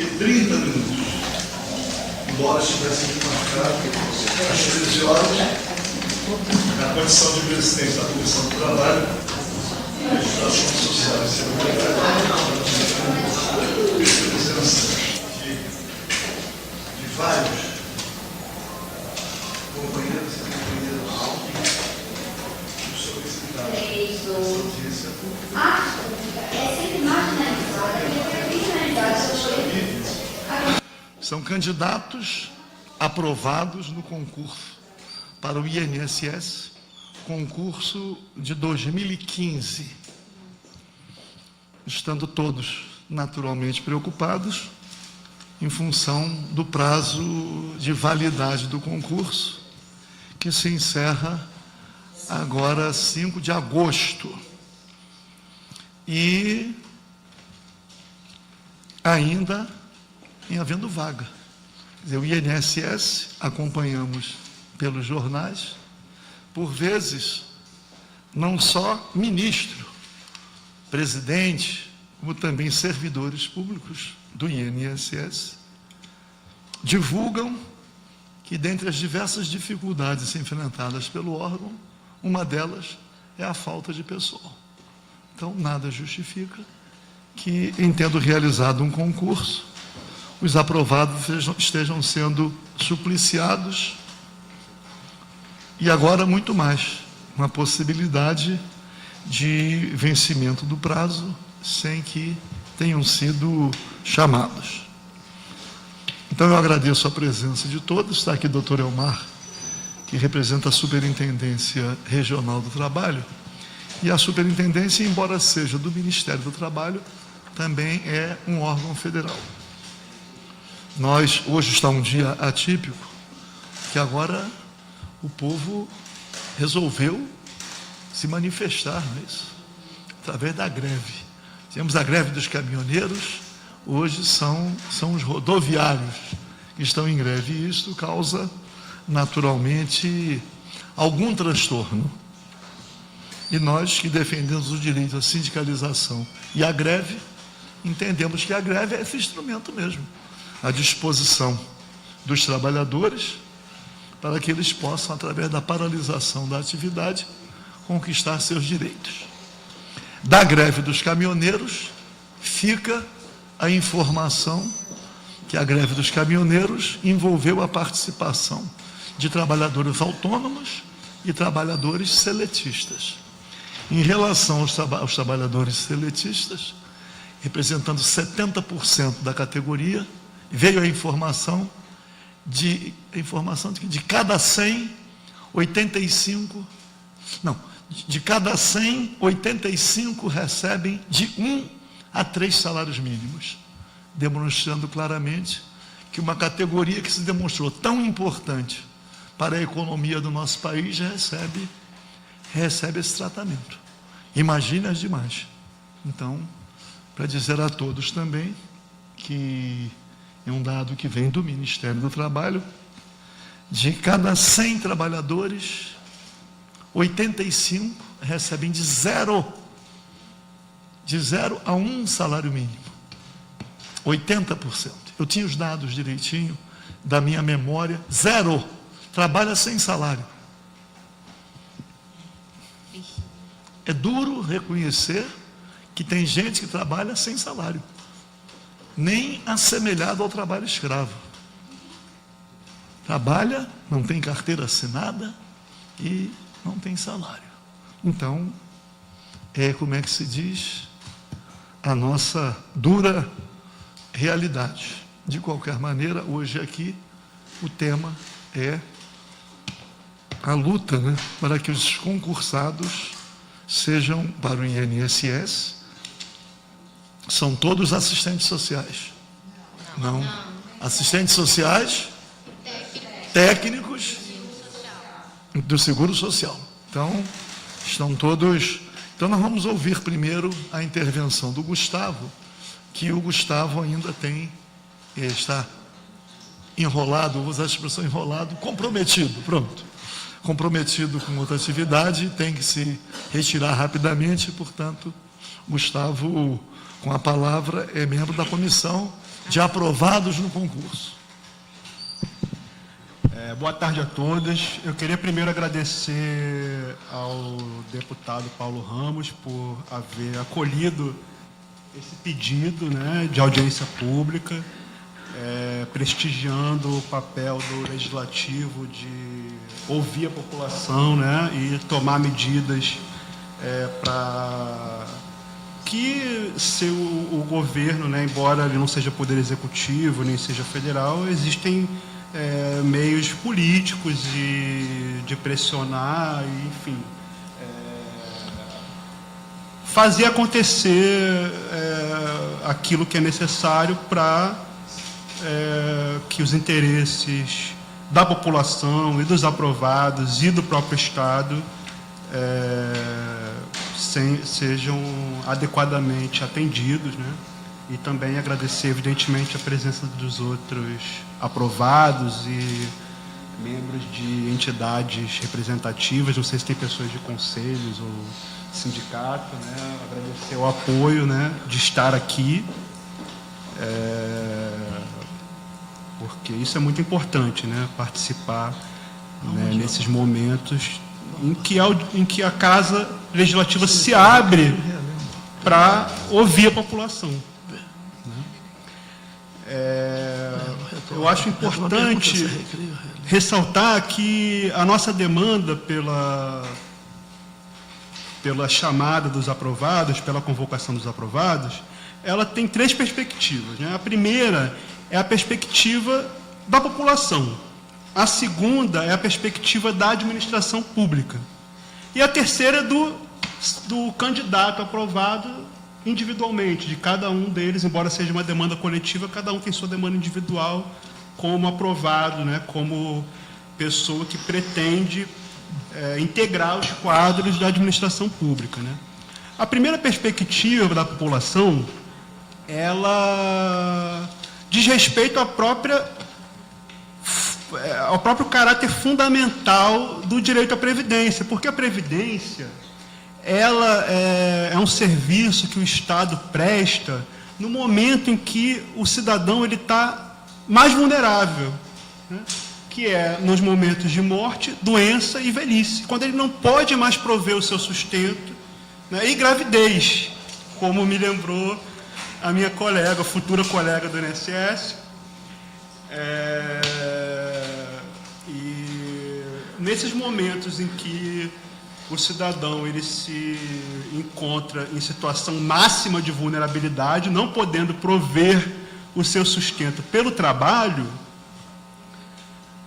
30 minutos. Embora estivesse marcado às 13 horas, na condição de presidente da Comissão do Trabalho, Legislação Social e Seguridade, presença de vários companheiros e companheiras dos solicitados. São candidatos aprovados no concurso para o INSS, concurso de 2015, estando todos naturalmente preocupados em função do prazo de validade do concurso, que se encerra agora 5 de agosto. E ainda em havendo vaga. Quer dizer, o INSS, acompanhamos pelos jornais, por vezes, não só ministro, presidente, como também servidores públicos do INSS, divulgam que, dentre as diversas dificuldades enfrentadas pelo órgão, uma delas é a falta de pessoal. Então, nada justifica que, em tendo realizado um concurso, os aprovados estejam sendo supliciados e agora muito mais, uma possibilidade de vencimento do prazo sem que tenham sido chamados. Então eu agradeço a presença de todos. Está aqui o doutor Elmar, que representa a Superintendência Regional do Trabalho, e a Superintendência, embora seja do Ministério do Trabalho, também é um órgão federal. Nós, hoje está um dia atípico, que agora o povo resolveu se manifestar, não é isso? Através da greve. Temos a greve dos caminhoneiros, hoje são os rodoviários que estão em greve, e isso causa, naturalmente, algum transtorno. E nós, que defendemos o direito à sindicalização e à greve, entendemos que a greve é esse instrumento mesmo, à disposição dos trabalhadores, para que eles possam, através da paralisação da atividade, conquistar seus direitos. Da greve dos caminhoneiros, fica a informação que a greve dos caminhoneiros envolveu a participação de trabalhadores autônomos e trabalhadores seletistas. Em relação aos trabalhadores seletistas, representando 70% da categoria, veio a informação de que de cada 100, 85 recebem de 1 a 3 salários mínimos, demonstrando claramente que uma categoria que se demonstrou tão importante para a economia do nosso país recebe esse tratamento. Imagine as demais. Então, para dizer a todos também que é um dado que vem do Ministério do Trabalho, de cada 100 trabalhadores, 85 recebem de 0 a 1 salário mínimo. 80%. Eu tinha os dados direitinho da minha memória. 0 trabalha sem salário. É duro reconhecer que tem gente que trabalha sem salário, nem assemelhado ao trabalho escravo. Trabalha, não tem carteira assinada e não tem salário. Então, como é que se diz, a nossa dura realidade. De qualquer maneira, hoje aqui, o tema é a luta, né, para que os concursados sejam para o INSS, são todos assistentes sociais. Não. Assistentes sociais, técnicos do Seguro Social. Então, estão todos... Então, nós vamos ouvir primeiro a intervenção do Gustavo, que o Gustavo ainda está enrolado, vou usar a expressão enrolado, comprometido, pronto. Comprometido com outra atividade, tem que se retirar rapidamente, portanto, Gustavo Com a palavra, é membro da comissão de aprovados no concurso. Boa tarde a todos. Eu queria primeiro agradecer ao deputado Paulo Ramos por haver acolhido esse pedido, né, de audiência pública, prestigiando o papel do legislativo de ouvir a população, né, e tomar medidas para que o governo, né, embora ele não seja poder executivo nem seja federal, existem meios políticos de pressionar, e, enfim, fazer acontecer aquilo que é necessário para que os interesses da população e dos aprovados e do próprio Estado sejam adequadamente atendidos, né? E também agradecer, evidentemente, a presença dos outros aprovados e membros de entidades representativas, não sei se tem pessoas de conselhos ou sindicato, né? Agradecer o apoio, né, de estar aqui, porque isso é muito importante, né, participar, né, nesses momentos em que a Casa Legislativa se abre para ouvir a população. Eu acho importante ressaltar que a nossa demanda pela chamada dos aprovados, pela convocação dos aprovados, ela tem três perspectivas, né? A primeira é a perspectiva da população. A segunda é a perspectiva da administração pública. E a terceira é do candidato aprovado individualmente, de cada um deles, embora seja uma demanda coletiva, cada um tem sua demanda individual como aprovado, né, como pessoa que pretende integrar os quadros da administração pública, né. A primeira perspectiva da população, ela diz respeito ao próprio caráter fundamental do direito à previdência, porque a previdência ela é um serviço que o Estado presta no momento em que o cidadão ele está mais vulnerável, né? Que é nos momentos de morte, doença e velhice, quando ele não pode mais prover o seu sustento, né? E gravidez, como me lembrou a minha colega, futura colega do INSS. E nesses momentos em que o cidadão ele se encontra em situação máxima de vulnerabilidade, não podendo prover o seu sustento pelo trabalho,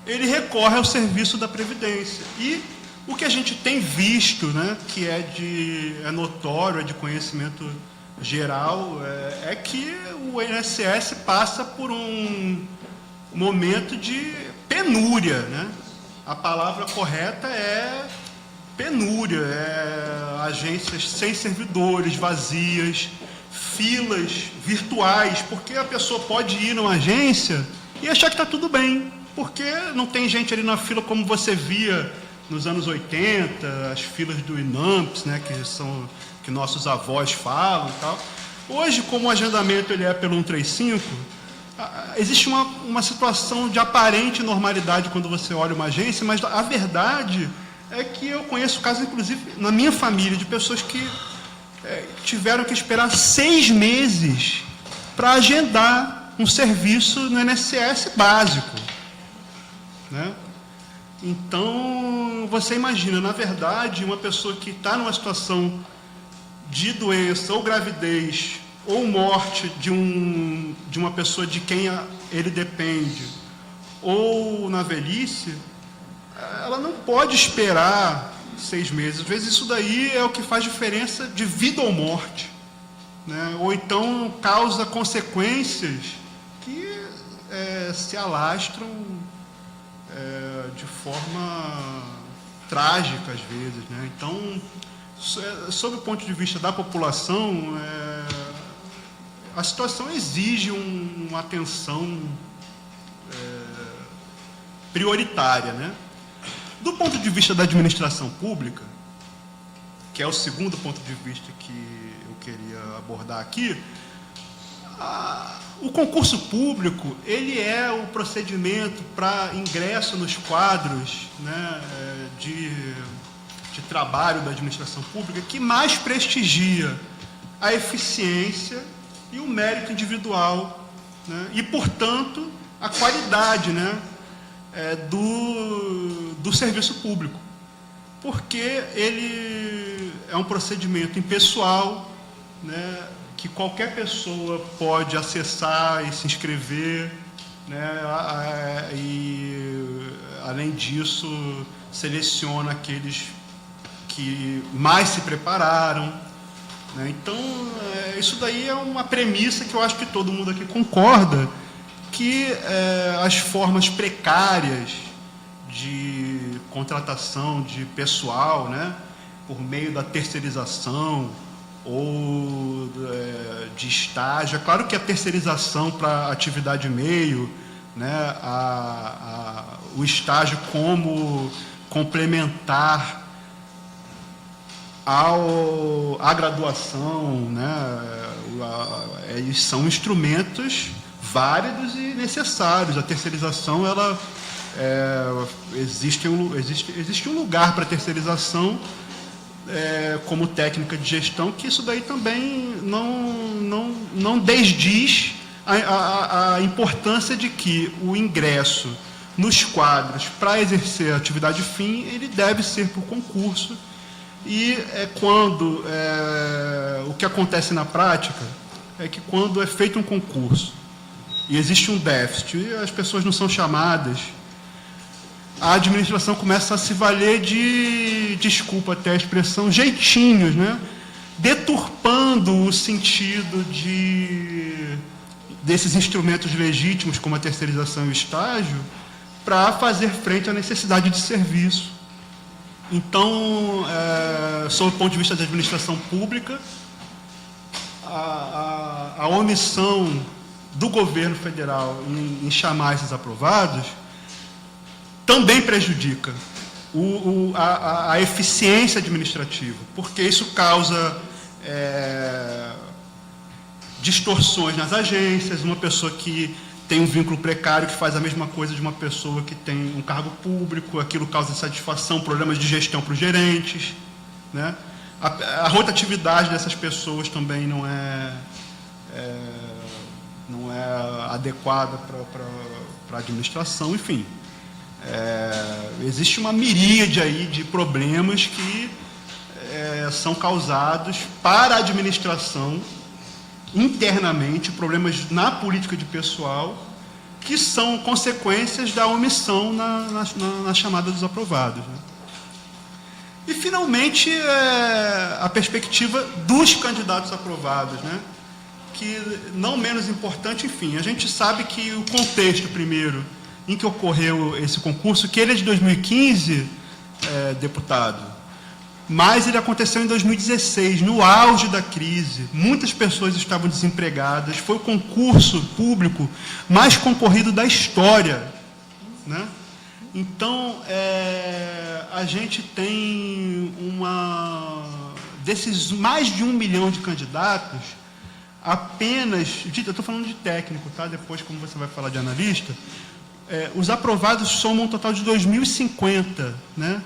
ele recorre ao serviço da Previdência. E o que a gente tem visto, né, que é notório, é de conhecimento geral, é que o INSS passa por um momento de penúria, né? A palavra correta é penúria, agências sem servidores, vazias, filas virtuais, porque a pessoa pode ir numa agência e achar que está tudo bem, porque não tem gente ali na fila como você via nos anos 80, as filas do INAMPS, né, que nossos avós falam e tal. Hoje, como o agendamento ele é pelo 135, existe uma situação de aparente normalidade quando você olha uma agência, mas a verdade é que eu conheço casos, inclusive, na minha família, de pessoas que tiveram que esperar 6 meses para agendar um serviço no INSS básico, né? Então, você imagina, na verdade, uma pessoa que está numa situação de doença ou gravidez ou morte de uma pessoa de quem ele depende, ou na velhice, ela não pode esperar 6 meses. Às vezes isso daí é o que faz diferença de vida ou morte, né? Ou então causa consequências que se alastram de forma trágica às vezes, né? Então, sob o ponto de vista da população, a situação exige uma atenção prioritária, né? Do ponto de vista da administração pública, que é o segundo ponto de vista que eu queria abordar aqui. O concurso público, ele é o procedimento para ingresso nos quadros, né, de trabalho da administração pública que mais prestigia a eficiência e o mérito individual, né, e, portanto, a qualidade, né, do serviço público, porque ele é um procedimento impessoal, né, que qualquer pessoa pode acessar e se inscrever, né, e, além disso, seleciona aqueles que mais se prepararam, né? Então, isso daí é uma premissa que eu acho que todo mundo aqui concorda, que as formas precárias de contratação de pessoal, né, por meio da terceirização ou de estágio. É claro que a terceirização para atividade meio, né, o estágio como complementar à graduação, né, eles são instrumentos válidos e necessários. A terceirização, ela existe um lugar para a terceirização, como técnica de gestão, que isso daí também não desdiz a importância de que o ingresso nos quadros para exercer a atividade fim, ele deve ser por concurso. E quando o que acontece na prática é que quando é feito um concurso e existe um déficit e as pessoas não são chamadas, a administração começa a se valer de, desculpa até a expressão, jeitinhos, né, deturpando o sentido desses instrumentos legítimos, como a terceirização e o estágio, para fazer frente à necessidade de serviço. Então, sob o ponto de vista da administração pública, a omissão do governo federal em chamar esses aprovados também prejudica a eficiência administrativa, porque isso causa distorções nas agências. Uma pessoa que tem um vínculo precário que faz a mesma coisa de uma pessoa que tem um cargo público, aquilo causa insatisfação, problemas de gestão para os gerentes, né? A rotatividade dessas pessoas também não é adequada para a administração, enfim. Existe uma miríade aí de problemas que são causados para a administração internamente, problemas na política de pessoal, que são consequências da omissão na chamada dos aprovados, né? E, finalmente, a perspectiva dos candidatos aprovados, né? Que, não menos importante, enfim, a gente sabe que o contexto, primeiro, em que ocorreu esse concurso, que ele é de 2015, deputado, mas ele aconteceu em 2016, no auge da crise. Muitas pessoas estavam desempregadas. Foi o concurso público mais concorrido da história, né? Então, a gente tem desses mais de 1 milhão de candidatos, apenas... Eu estou falando de técnico, tá? Depois, como você vai falar de analista, os aprovados somam um total de 2.050, né?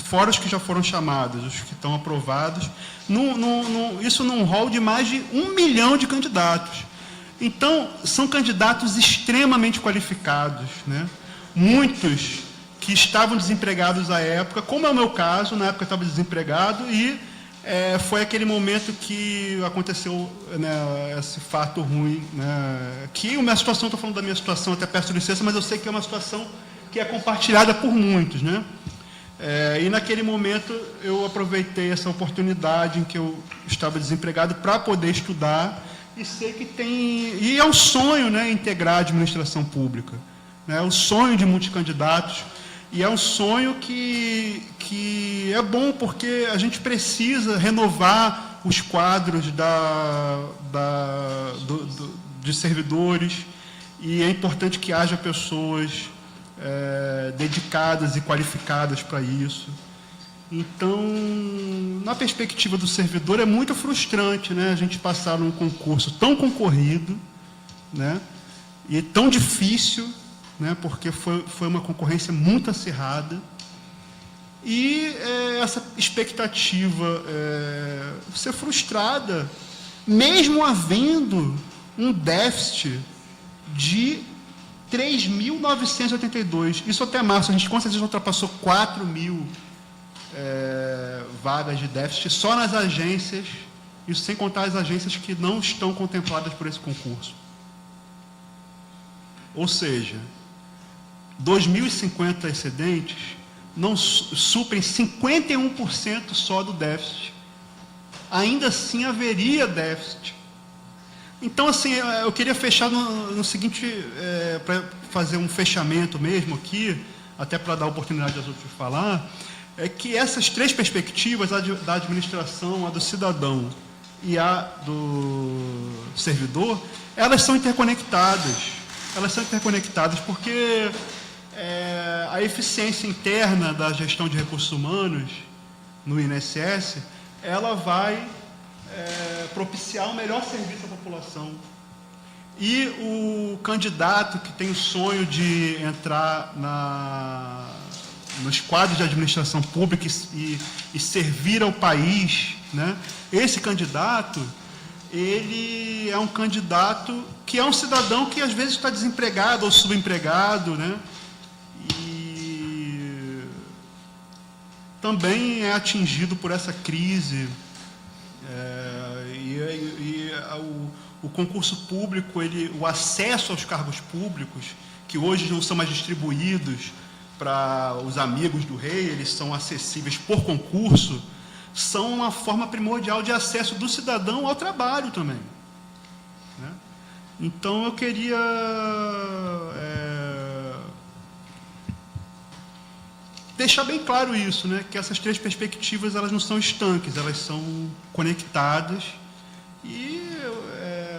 Fora os que já foram chamados, os que estão aprovados, isso num rol de mais de 1 milhão de candidatos. Então, são candidatos extremamente qualificados, né? Muitos que estavam desempregados à época, como é o meu caso, na época eu estava desempregado, e foi aquele momento que aconteceu, né, esse fato ruim, né? Que a minha situação, estou falando da minha situação, até peço licença, mas eu sei que é uma situação que é compartilhada por muitos, né? E naquele momento eu aproveitei essa oportunidade em que eu estava desempregado para poder estudar, e sei que e é um sonho, né, integrar a administração pública, né? É o sonho de muitos candidatos, e é um sonho que é bom, porque a gente precisa renovar os quadros de servidores, e é importante que haja pessoas dedicadas e qualificadas para isso. Então, na perspectiva do servidor, é muito frustrante, né? A gente passar num concurso tão concorrido, né? E tão difícil, né? Porque foi uma concorrência muito acirrada. E essa expectativa ser frustrada, mesmo havendo um déficit de 3.982. Isso até março, a gente com certeza ultrapassou 4.000 vagas de déficit só nas agências, isso sem contar as agências que não estão contempladas por esse concurso. Ou seja, 2.050 excedentes não suprem 51% só do déficit. Ainda assim haveria déficit. Então, assim, eu queria fechar no seguinte, para fazer um fechamento mesmo aqui, até para dar oportunidade aos outros de falar, é que essas três perspectivas, a da administração, a do cidadão e a do servidor, elas são interconectadas. Elas são interconectadas porque a eficiência interna da gestão de recursos humanos no INSS, ela vai propiciar um melhor serviço à população. E o candidato que tem o sonho de entrar nos quadros de administração pública e servir ao país, né? Esse candidato, ele é um candidato que é um cidadão que às vezes está desempregado ou subempregado, né? E também é atingido por essa crise. O concurso público, o acesso aos cargos públicos, que hoje não são mais distribuídos para os amigos do rei, eles são acessíveis por concurso, são uma forma primordial de acesso do cidadão ao trabalho também, né? Então, eu queria deixar bem claro isso, né? Que essas três perspectivas, elas não são estanques, elas são conectadas. E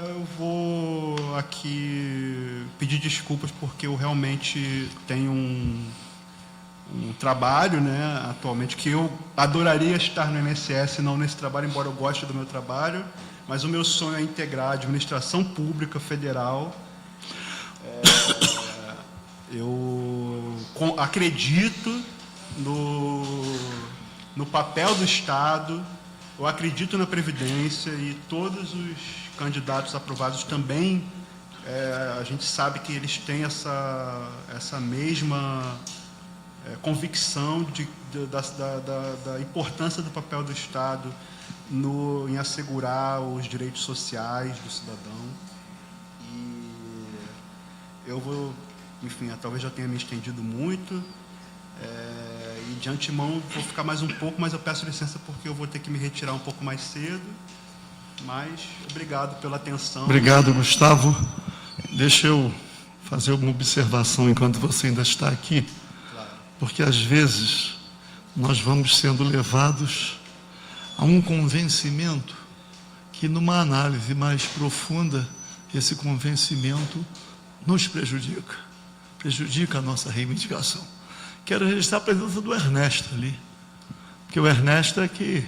eu vou aqui pedir desculpas porque eu realmente tenho um trabalho, né, atualmente, que eu adoraria estar no INSS, não nesse trabalho, embora eu goste do meu trabalho, mas o meu sonho é integrar a administração pública federal. Eu acredito no papel do Estado, eu acredito na Previdência, e todos os candidatos aprovados também, a gente sabe que eles têm essa mesma convicção da importância do papel do Estado em assegurar os direitos sociais do cidadão. E eu vou, enfim, talvez já tenha me estendido muito, e de antemão vou ficar mais um pouco, mas eu peço licença porque eu vou ter que me retirar um pouco mais cedo. Mas obrigado pela atenção. Obrigado, Gustavo. Deixa eu fazer uma observação enquanto você ainda está aqui. Porque às vezes nós vamos sendo levados a um convencimento que, numa análise mais profunda, esse convencimento nos prejudica a nossa reivindicação. Quero registrar a presença do Ernesto ali, porque o Ernesto é que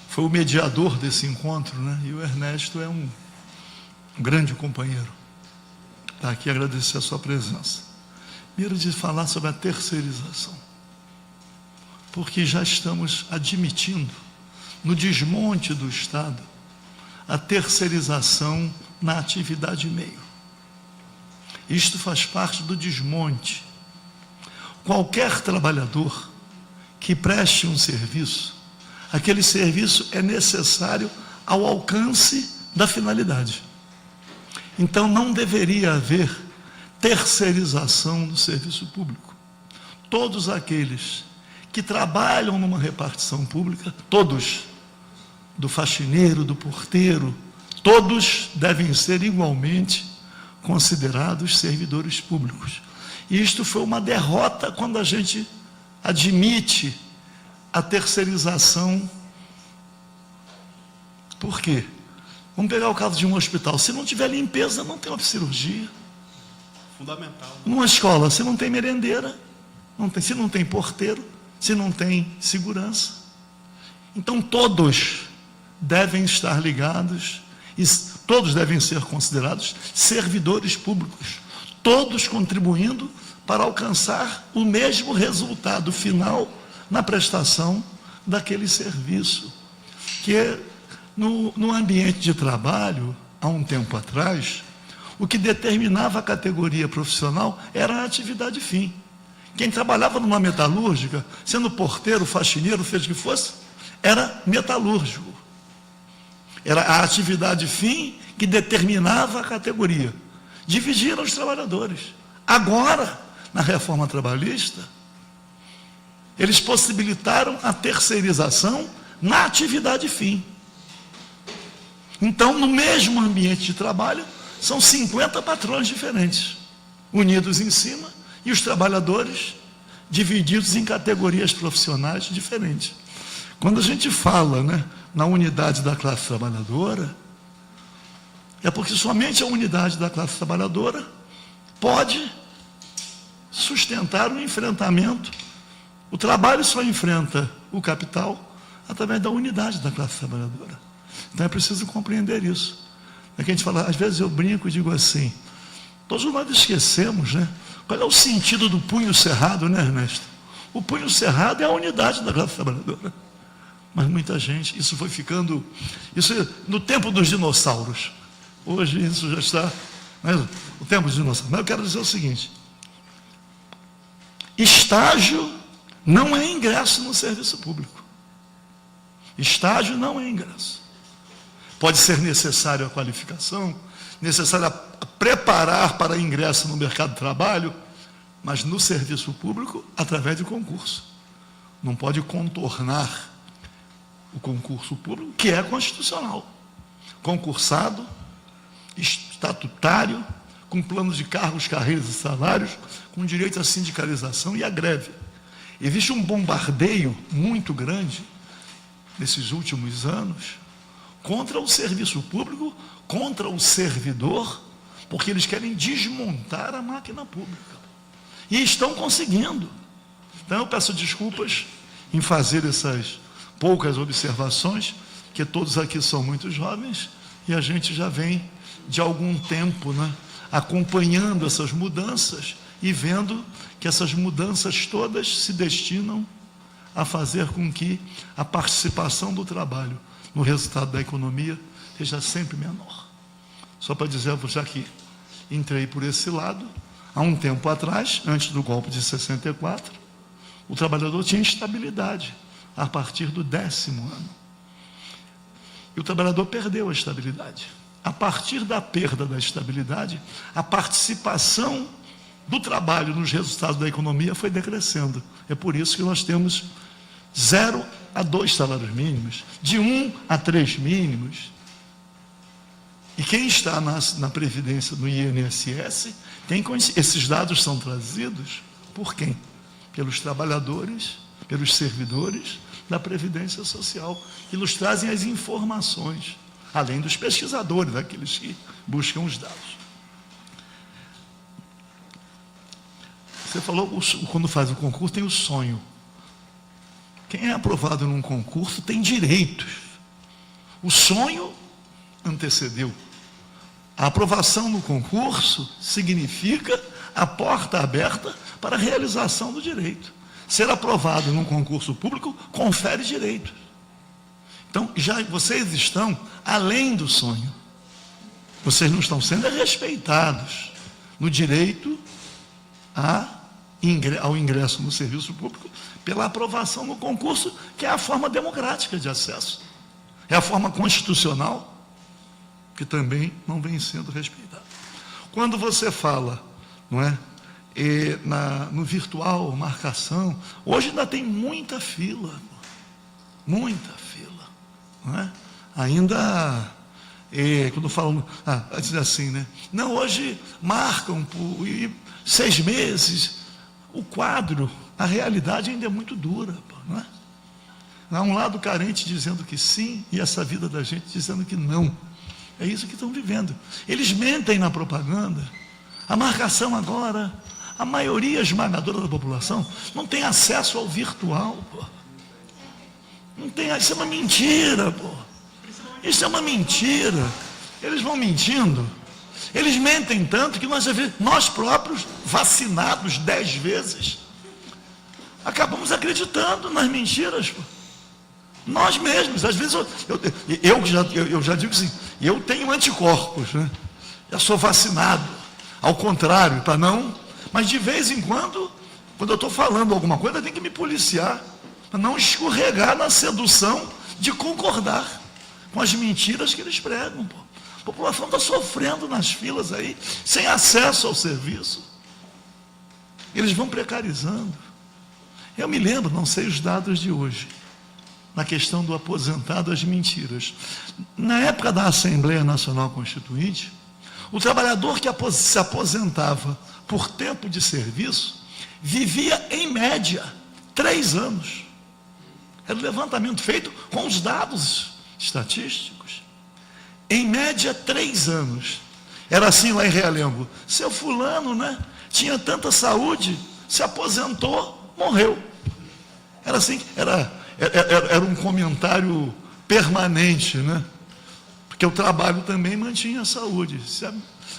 foi o mediador desse encontro, né? E o Ernesto é um grande companheiro. Está aqui, agradecer a sua presença. Primeiro, de falar sobre a terceirização, porque já estamos admitindo, no desmonte do Estado, a terceirização na atividade meio. Isto faz parte do desmonte. Qualquer trabalhador que preste um serviço, aquele serviço é necessário ao alcance da finalidade. Então, não deveria haver terceirização do serviço público. Todos aqueles que trabalham numa repartição pública, todos, do faxineiro, do porteiro, todos devem ser igualmente considerados servidores públicos. E isto foi uma derrota quando a gente admite a terceirização. Por quê? Vamos pegar o caso de um hospital. Se não tiver limpeza, não tem uma cirurgia. Fundamental. Numa escola, se não tem merendeira, se não tem porteiro, se não tem segurança. Então todos devem estar ligados e todos devem ser considerados servidores públicos, todos contribuindo para alcançar o mesmo resultado final na prestação daquele serviço. Que no ambiente de trabalho, há um tempo atrás, o que determinava a categoria profissional era a atividade fim. Quem trabalhava numa metalúrgica, sendo porteiro, faxineiro, seja o que fosse, era metalúrgico. Era a atividade fim que determinava a categoria. Dividiram os trabalhadores. Agora, na reforma trabalhista, eles possibilitaram a terceirização na atividade fim. Então, no mesmo ambiente de trabalho, são 50 patrões diferentes, unidos em cima, e os trabalhadores divididos em categorias profissionais diferentes. Quando a gente fala, na unidade da classe trabalhadora, é porque somente a unidade da classe trabalhadora pode sustentar o enfrentamento. O trabalho só enfrenta o capital através da unidade da classe trabalhadora. Então é preciso compreender isso. É que a gente fala, às vezes eu brinco e digo assim, todos nós esquecemos, qual é o sentido do punho cerrado, Ernesto? O punho cerrado é a unidade da classe trabalhadora. Mas muita gente, isso foi ficando, isso no tempo dos dinossauros. Hoje isso já está, o tempo dos dinossauros. Mas eu quero dizer o seguinte, estágio não é ingresso no serviço público. Estágio não é ingresso. Pode ser necessário a qualificação, necessário a preparar para ingresso no mercado de trabalho, mas no serviço público, através de concurso. Não pode contornar o concurso público, que é constitucional. Concursado, estatutário, com planos de cargos, carreiras e salários, com direito à sindicalização e à greve. Existe um bombardeio muito grande, nesses últimos anos, contra o serviço público, contra o servidor, porque eles querem desmontar a máquina pública. E estão conseguindo. Então eu peço desculpas em fazer essas poucas observações, que todos aqui são muito jovens, e a gente já vem de algum tempo, acompanhando essas mudanças e vendo que essas mudanças todas se destinam a fazer com que a participação do trabalho no resultado da economia seja sempre menor. Só para dizer, já que entrei por esse lado, há um tempo atrás, antes do golpe de 64, o trabalhador tinha estabilidade a partir do 10º ano. E o trabalhador perdeu a estabilidade. A partir da perda da estabilidade, a participação do trabalho nos resultados da economia foi decrescendo. É por isso que nós temos 0 a 2 salários mínimos, de 1 a 3 mínimos. E quem está na Previdência, no INSS, esses dados são trazidos por quem? Pelos trabalhadores, pelos servidores da Previdência Social, que nos trazem as informações, além dos pesquisadores, aqueles que buscam os dados. Você falou, quando faz o concurso, tem o sonho. Quem é aprovado num concurso tem direitos. O sonho antecedeu. A aprovação no concurso significa a porta aberta para a realização do direito. Ser aprovado num concurso público confere direitos. Então, já vocês estão além do sonho. Vocês não estão sendo respeitados no direito ao ingresso no serviço público pela aprovação no concurso, que é a forma democrática de acesso. É a forma constitucional, que também não vem sendo respeitada. Quando você fala, no virtual, marcação, hoje ainda tem muita fila, ainda, quando falam, diz assim, não, hoje marcam por 6 meses, o quadro, a realidade ainda é muito dura, Há um lado carente dizendo que sim, e essa vida da gente dizendo que não. É isso que estão vivendo. Eles mentem na propaganda. A marcação agora, A maioria esmagadora da população não tem acesso ao virtual, pô. Não tem, isso é uma mentira, pô. Isso é uma mentira. Eles vão mentindo. Eles mentem tanto que nós próprios, vacinados 10 vezes, acabamos acreditando nas mentiras, pô. Nós mesmos, às vezes eu já digo assim, eu tenho anticorpos, né? Já sou vacinado, ao contrário, para não, mas de vez em quando eu estou falando alguma coisa, eu tenho que me policiar, para não escorregar na sedução de concordar com as mentiras que eles pregam, pô. A população está sofrendo nas filas aí, sem acesso ao serviço. Eles vão precarizando. Eu me lembro, não sei os dados de hoje, na questão do aposentado, as mentiras. Na época da Assembleia Nacional Constituinte, o trabalhador que se aposentava por tempo de serviço vivia, em média, 3 anos. Era um levantamento feito com os dados estatísticos. Em média, 3 anos. Era assim lá em Realengo. Seu fulano, né, tinha tanta saúde, se aposentou, morreu. Era assim, era um comentário permanente, né? Porque o trabalho também mantinha a saúde.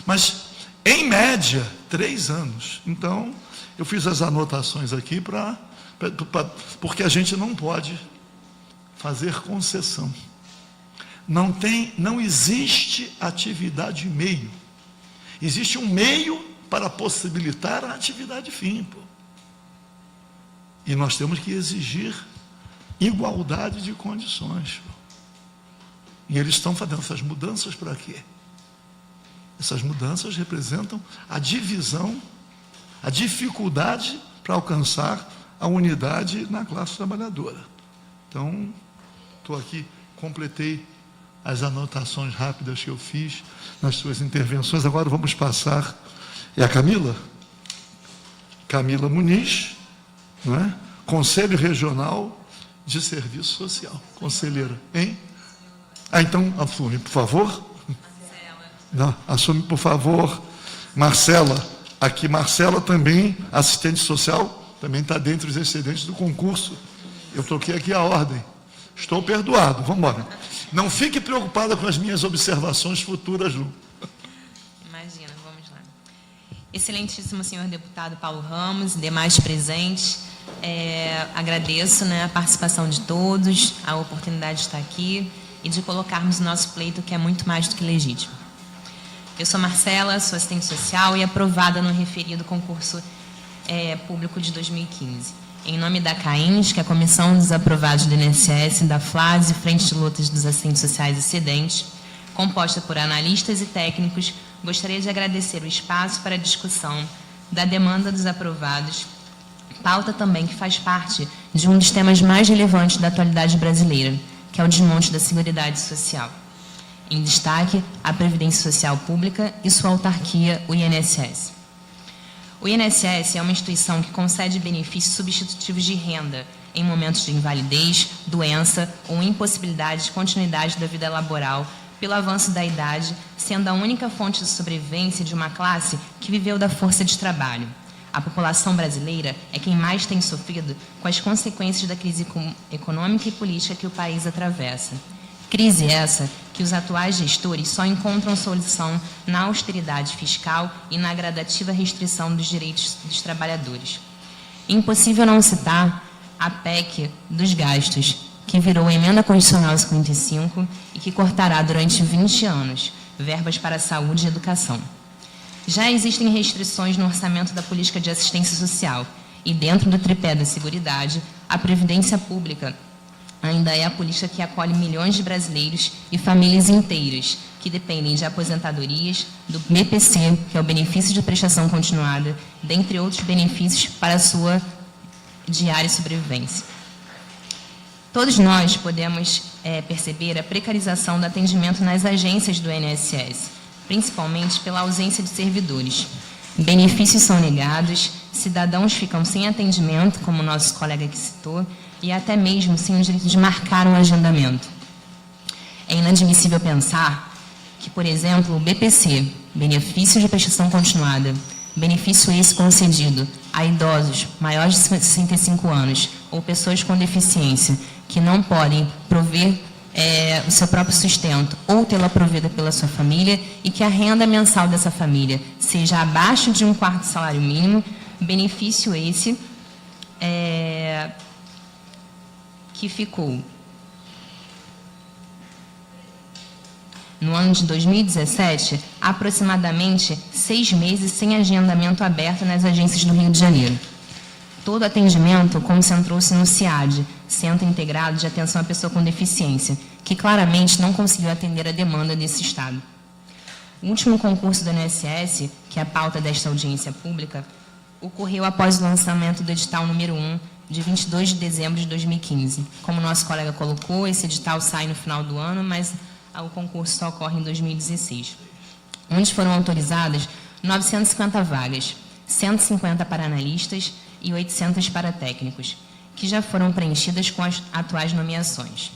Mas, em média, 3 anos. Então, eu fiz as anotações aqui porque a gente não pode fazer concessão. Não existe atividade meio. Existe um meio para possibilitar a atividade fim, pô. E nós temos que exigir igualdade de condições. E eles estão fazendo essas mudanças para quê? Essas mudanças representam a divisão, a dificuldade para alcançar a unidade na classe trabalhadora. Então, estou aqui, completei as anotações rápidas que eu fiz nas suas intervenções. Agora vamos passar. É a Camila? Camila Muniz, não é? Conselho Regional de Serviço Social. Conselheira, hein? Então, assume, por favor. Marcela. Não, assume, por favor. Marcela. Aqui, Marcela também, assistente social, também está dentre os excedentes do concurso. Eu troquei aqui a ordem. Estou perdoado. Vamos embora. Não fique preocupada com as minhas observações futuras, Lu. Imagina, vamos lá. Excelentíssimo senhor deputado Paulo Ramos, demais presentes, agradeço, né, a participação de todos, a oportunidade de estar aqui e de colocarmos o nosso pleito, que é muito mais do que legítimo. Eu sou Marcela, sou assistente social e aprovada no referido concurso público de 2015. Em nome da CAINS, que é a Comissão dos Aprovados do INSS, da FLASE, Frente de Lutas dos Assistentes Sociais Excedentes, composta por analistas e técnicos, gostaria de agradecer o espaço para a discussão da demanda dos aprovados, pauta também que faz parte de um dos temas mais relevantes da atualidade brasileira, que é o desmonte da Seguridade Social. Em destaque, a Previdência Social Pública e sua autarquia, o INSS. O INSS é uma instituição que concede benefícios substitutivos de renda em momentos de invalidez, doença ou impossibilidade de continuidade da vida laboral pelo avanço da idade, sendo a única fonte de sobrevivência de uma classe que viveu da força de trabalho. A população brasileira é quem mais tem sofrido com as consequências da crise econômica e política que o país atravessa. Crise essa que os atuais gestores só encontram solução na austeridade fiscal e na gradativa restrição dos direitos dos trabalhadores. Impossível não citar a PEC dos gastos, que virou a Emenda Constitucional 55 e que cortará durante 20 anos verbas para a saúde e educação. Já existem restrições no orçamento da política de assistência social e, dentro do tripé da Seguridade, a Previdência Pública ainda é a política que acolhe milhões de brasileiros e famílias inteiras que dependem de aposentadorias, do BPC, que é o benefício de prestação continuada, dentre outros benefícios para a sua diária sobrevivência. Todos nós podemos perceber a precarização do atendimento nas agências do INSS, principalmente pela ausência de servidores. Benefícios são negados, cidadãos ficam sem atendimento, como o nosso colega aqui citou, e até mesmo sem o direito de marcar um agendamento. É inadmissível pensar que, por exemplo, o BPC, benefício de prestação continuada, benefício esse concedido a idosos maiores de 65 anos ou pessoas com deficiência que não podem prover o seu próprio sustento ou tê-la provida pela sua família e que a renda mensal dessa família seja abaixo de 1/4 do salário mínimo, benefício esse que ficou no ano de 2017, aproximadamente 6 meses sem agendamento aberto nas agências do Rio de Janeiro. Todo atendimento concentrou-se no CIAD, Centro Integrado de Atenção à Pessoa com Deficiência, que claramente não conseguiu atender a demanda desse Estado. O último concurso do INSS, que é a pauta desta audiência pública, ocorreu após o lançamento do edital número 1, de 22 de dezembro de 2015. Como nosso colega colocou, esse edital sai no final do ano, mas o concurso só ocorre em 2016, onde foram autorizadas 950 vagas, 150 para analistas e 800 para técnicos, que já foram preenchidas com as atuais nomeações.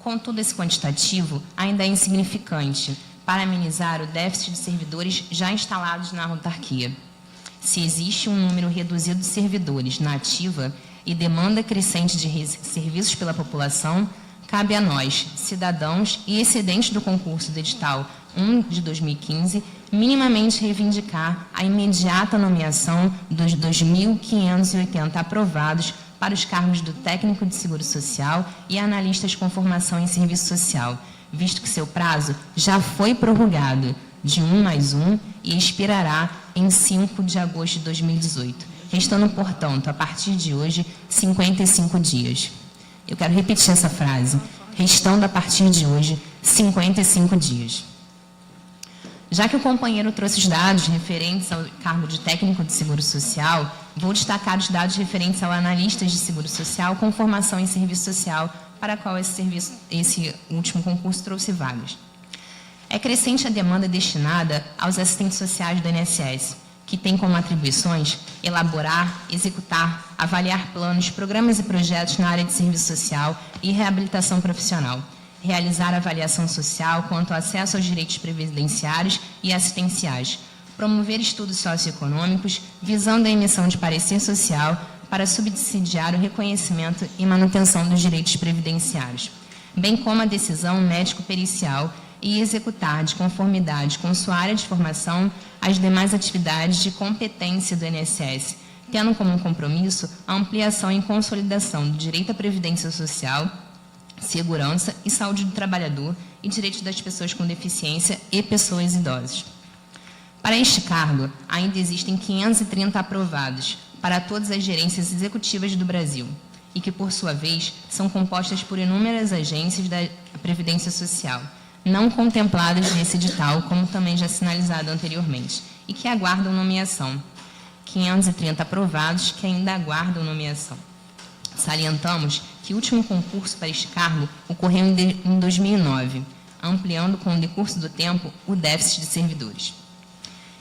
Contudo, esse quantitativo ainda é insignificante para amenizar o déficit de servidores já instalados na autarquia. Se existe um número reduzido de servidores na ativa e demanda crescente de serviços pela população, cabe a nós, cidadãos e excedentes do concurso do edital 1 de 2015, minimamente reivindicar a imediata nomeação dos 2.580 aprovados para os cargos do técnico de seguro social e analistas com formação em serviço social, visto que seu prazo já foi prorrogado de 1+1 e expirará em 5 de agosto de 2018, restando, portanto, a partir de hoje, 55 dias. Eu quero repetir essa frase, restando a partir de hoje 55 dias. Já que o companheiro trouxe os dados referentes ao cargo de técnico de seguro social, vou destacar os dados referentes ao analista de seguro social com formação em serviço social, para a qual esse último concurso trouxe vagas. É crescente a demanda destinada aos assistentes sociais do INSS, que tem como atribuições elaborar, executar, avaliar planos, programas e projetos na área de serviço social e reabilitação profissional, realizar avaliação social quanto ao acesso aos direitos previdenciários e assistenciais, promover estudos socioeconômicos, visando a emissão de parecer social para subsidiar o reconhecimento e manutenção dos direitos previdenciários, bem como a decisão médico-pericial e executar, de conformidade com sua área de formação, as demais atividades de competência do INSS, tendo como compromisso a ampliação e consolidação do direito à previdência social, segurança e saúde do trabalhador e direitos das pessoas com deficiência e pessoas idosas. Para este cargo, ainda existem 530 aprovados para todas as gerências executivas do Brasil e que, por sua vez, são compostas por inúmeras agências da Previdência Social, não contempladas nesse edital, como também já sinalizado anteriormente, e que aguardam nomeação. 530 aprovados que ainda aguardam nomeação. Salientamos que o último concurso para este cargo ocorreu em 2009, ampliando com o decurso do tempo o déficit de servidores.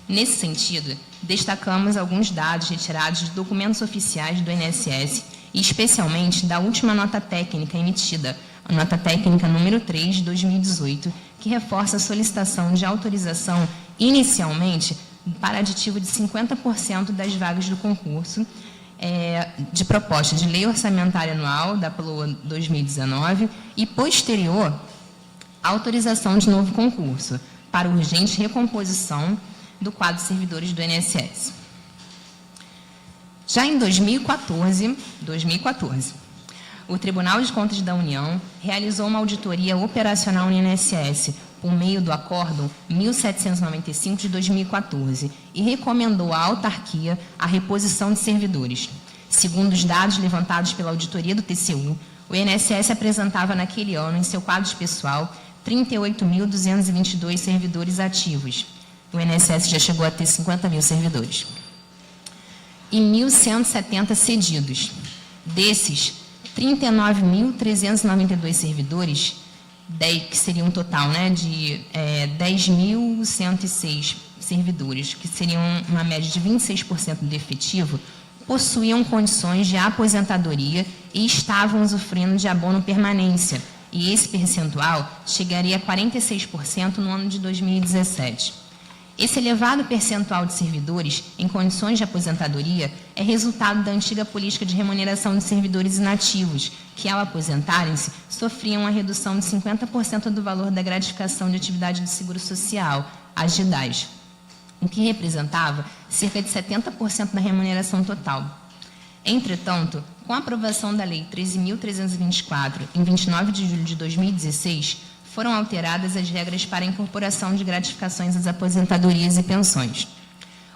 Nesse sentido, destacamos alguns dados retirados de documentos oficiais do INSS e especialmente da última nota técnica emitida, a nota técnica número 3 de 2018, que reforça a solicitação de autorização inicialmente para aditivo de 50% das vagas do concurso de proposta de lei orçamentária anual da PLOA 2019 e posterior autorização de novo concurso para urgente recomposição do quadro de servidores do INSS. Já em 2014, o Tribunal de Contas da União realizou uma auditoria operacional no INSS por meio do Acórdão 1795 de 2014 e recomendou à autarquia a reposição de servidores. Segundo os dados levantados pela auditoria do TCU, o INSS apresentava naquele ano, em seu quadro pessoal, 38.222 servidores ativos. O INSS já chegou a ter 50 mil servidores. E 1.170 cedidos. Desses, 39.392 servidores, que seria um total de 10.106 servidores, que seriam uma média de 26% do efetivo, possuíam condições de aposentadoria e estavam usufruindo de abono permanência, e esse percentual chegaria a 46% no ano de 2017. Esse elevado percentual de servidores em condições de aposentadoria é resultado da antiga política de remuneração de servidores inativos, que, ao aposentarem-se, sofriam a redução de 50% do valor da gratificação de atividade do seguro social, as GEDAS, o que representava cerca de 70% da remuneração total. Entretanto, com a aprovação da Lei 13.324, em 29 de julho de 2016, foram alteradas as regras para a incorporação de gratificações às aposentadorias e pensões.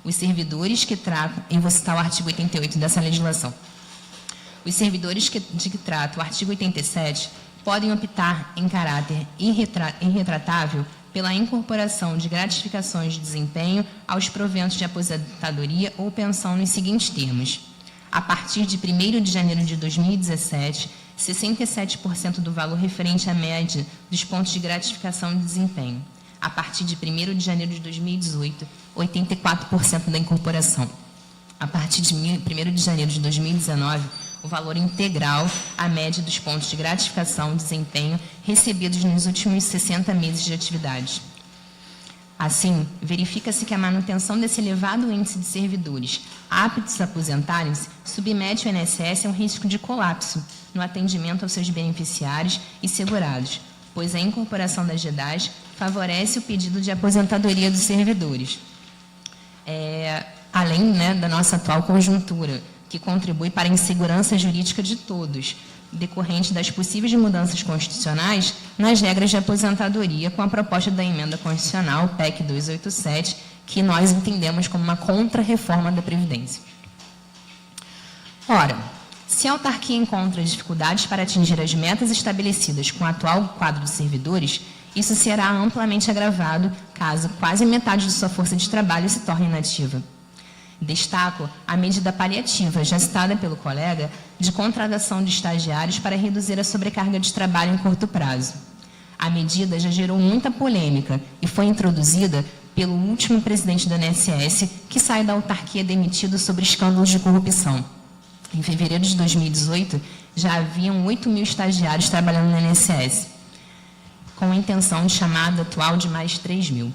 Os servidores que tratam, e vou citar o artigo 88 dessa legislação, os servidores que tratam o artigo 87 podem optar em caráter irretratável pela incorporação de gratificações de desempenho aos proventos de aposentadoria ou pensão nos seguintes termos: a partir de 1º de janeiro de 2017, 67% do valor referente à média dos pontos de gratificação de desempenho. A partir de 1º de janeiro de 2018, 84% da incorporação. A partir de 1º de janeiro de 2019, o valor integral, a média dos pontos de gratificação de desempenho recebidos nos últimos 60 meses de atividade. Assim, verifica-se que a manutenção desse elevado índice de servidores aptos a aposentarem-se submete o INSS a um risco de colapso no atendimento aos seus beneficiários e segurados, pois a incorporação das GEDAS favorece o pedido de aposentadoria dos servidores, além, da nossa atual conjuntura, que contribui para a insegurança jurídica de todos, decorrente das possíveis mudanças constitucionais nas regras de aposentadoria com a proposta da emenda constitucional PEC 287, que nós entendemos como uma contra-reforma da Previdência. Ora, se a autarquia encontra dificuldades para atingir as metas estabelecidas com o atual quadro de servidores, isso será amplamente agravado caso quase metade de sua força de trabalho se torne inativa. Destaco a medida paliativa, já citada pelo colega, de contratação de estagiários para reduzir a sobrecarga de trabalho em curto prazo. A medida já gerou muita polêmica e foi introduzida pelo último presidente do INSS, que sai da autarquia demitido sobre escândalos de corrupção. Em fevereiro de 2018, já haviam 8.000 estagiários trabalhando no INSS, com a intenção de chamada atual de mais 3.000.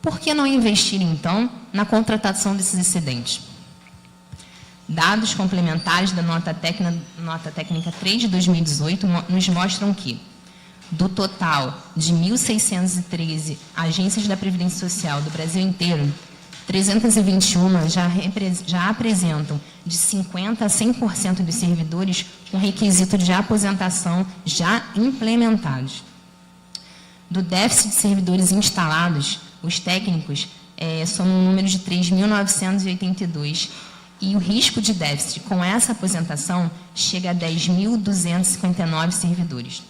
Por que não investir, então, na contratação desses excedentes? Dados complementares da nota técnica 3 de 2018 nos mostram que, do total de 1.613 agências da Previdência Social do Brasil inteiro, 321 já apresentam de 50% a 100% dos servidores com requisito de aposentação já implementados. Do déficit de servidores instalados, os técnicos somam um número de 3.982 e o risco de déficit com essa aposentação chega a 10.259 servidores.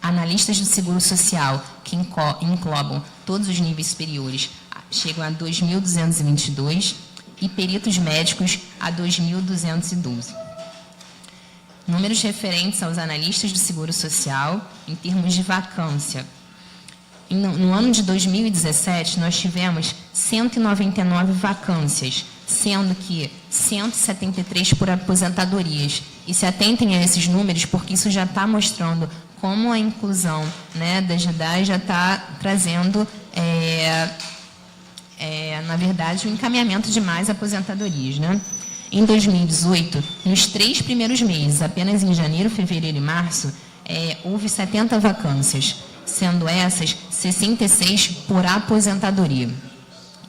Analistas do Seguro Social, que englobam todos os níveis superiores, chegam a 2.222 e peritos médicos a 2.212. Números referentes aos analistas do Seguro Social em termos de vacância. No ano de 2017, nós tivemos 199 vacâncias, sendo que 173 por aposentadorias. E se atentem a esses números, porque isso já está mostrando como a inclusão das GEDAS já está trazendo, na verdade, o encaminhamento de mais aposentadorias. Em 2018, nos 3 primeiros meses, apenas em janeiro, fevereiro e março, houve 70 vacâncias, sendo essas 66 por aposentadoria.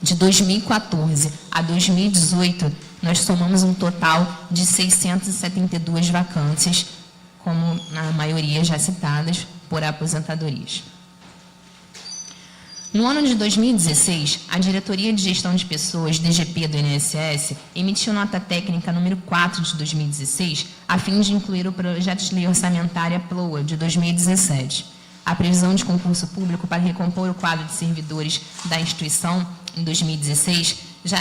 De 2014 a 2018, nós somamos um total de 672 vacâncias, como na maioria já citadas, por aposentadorias. No ano de 2016, a Diretoria de Gestão de Pessoas, DGP do INSS, emitiu nota técnica número 4 de 2016, a fim de incluir o projeto de lei orçamentária PLOA de 2017. A previsão de concurso público para recompor o quadro de servidores da instituição em 2016 já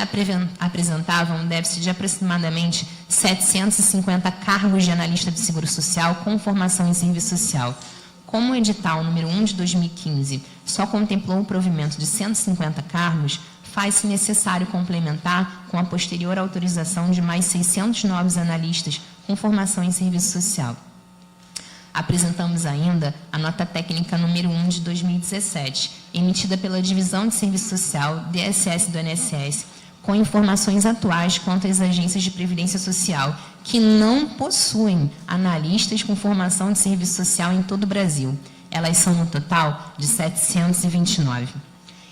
apresentava um déficit de aproximadamente 750 cargos de analista de seguro social com formação em serviço social. Como o edital número 1 de 2015 só contemplou o provimento de 150 cargos, faz-se necessário complementar com a posterior autorização de mais 600 novos analistas com formação em serviço social. Apresentamos ainda a nota técnica número 1 de 2017, emitida pela Divisão de Serviço Social, DSS do INSS, com informações atuais quanto às agências de previdência social, que não possuem analistas com formação de serviço social em todo o Brasil. Elas são, no total, de 729.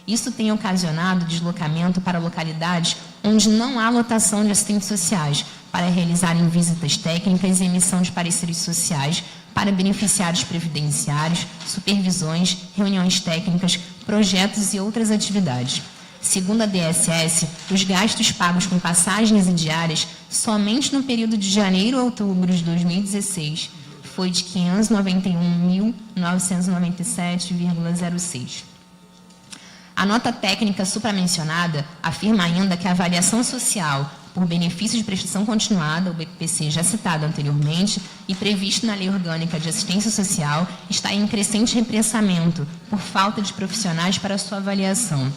Isso tem ocasionado deslocamento para localidades onde não há lotação de assistentes sociais, para realizarem visitas técnicas e emissão de pareceres sociais para beneficiários previdenciários, supervisões, reuniões técnicas, projetos e outras atividades. Segundo a DSS, os gastos pagos com passagens e diárias somente no período de janeiro a outubro de 2016 foi de R$ 591.997,06. A nota técnica supramencionada afirma ainda que a avaliação social por benefício de prestação continuada, o BPC já citado anteriormente, e previsto na Lei Orgânica de Assistência Social, está em crescente repressamento por falta de profissionais para sua avaliação.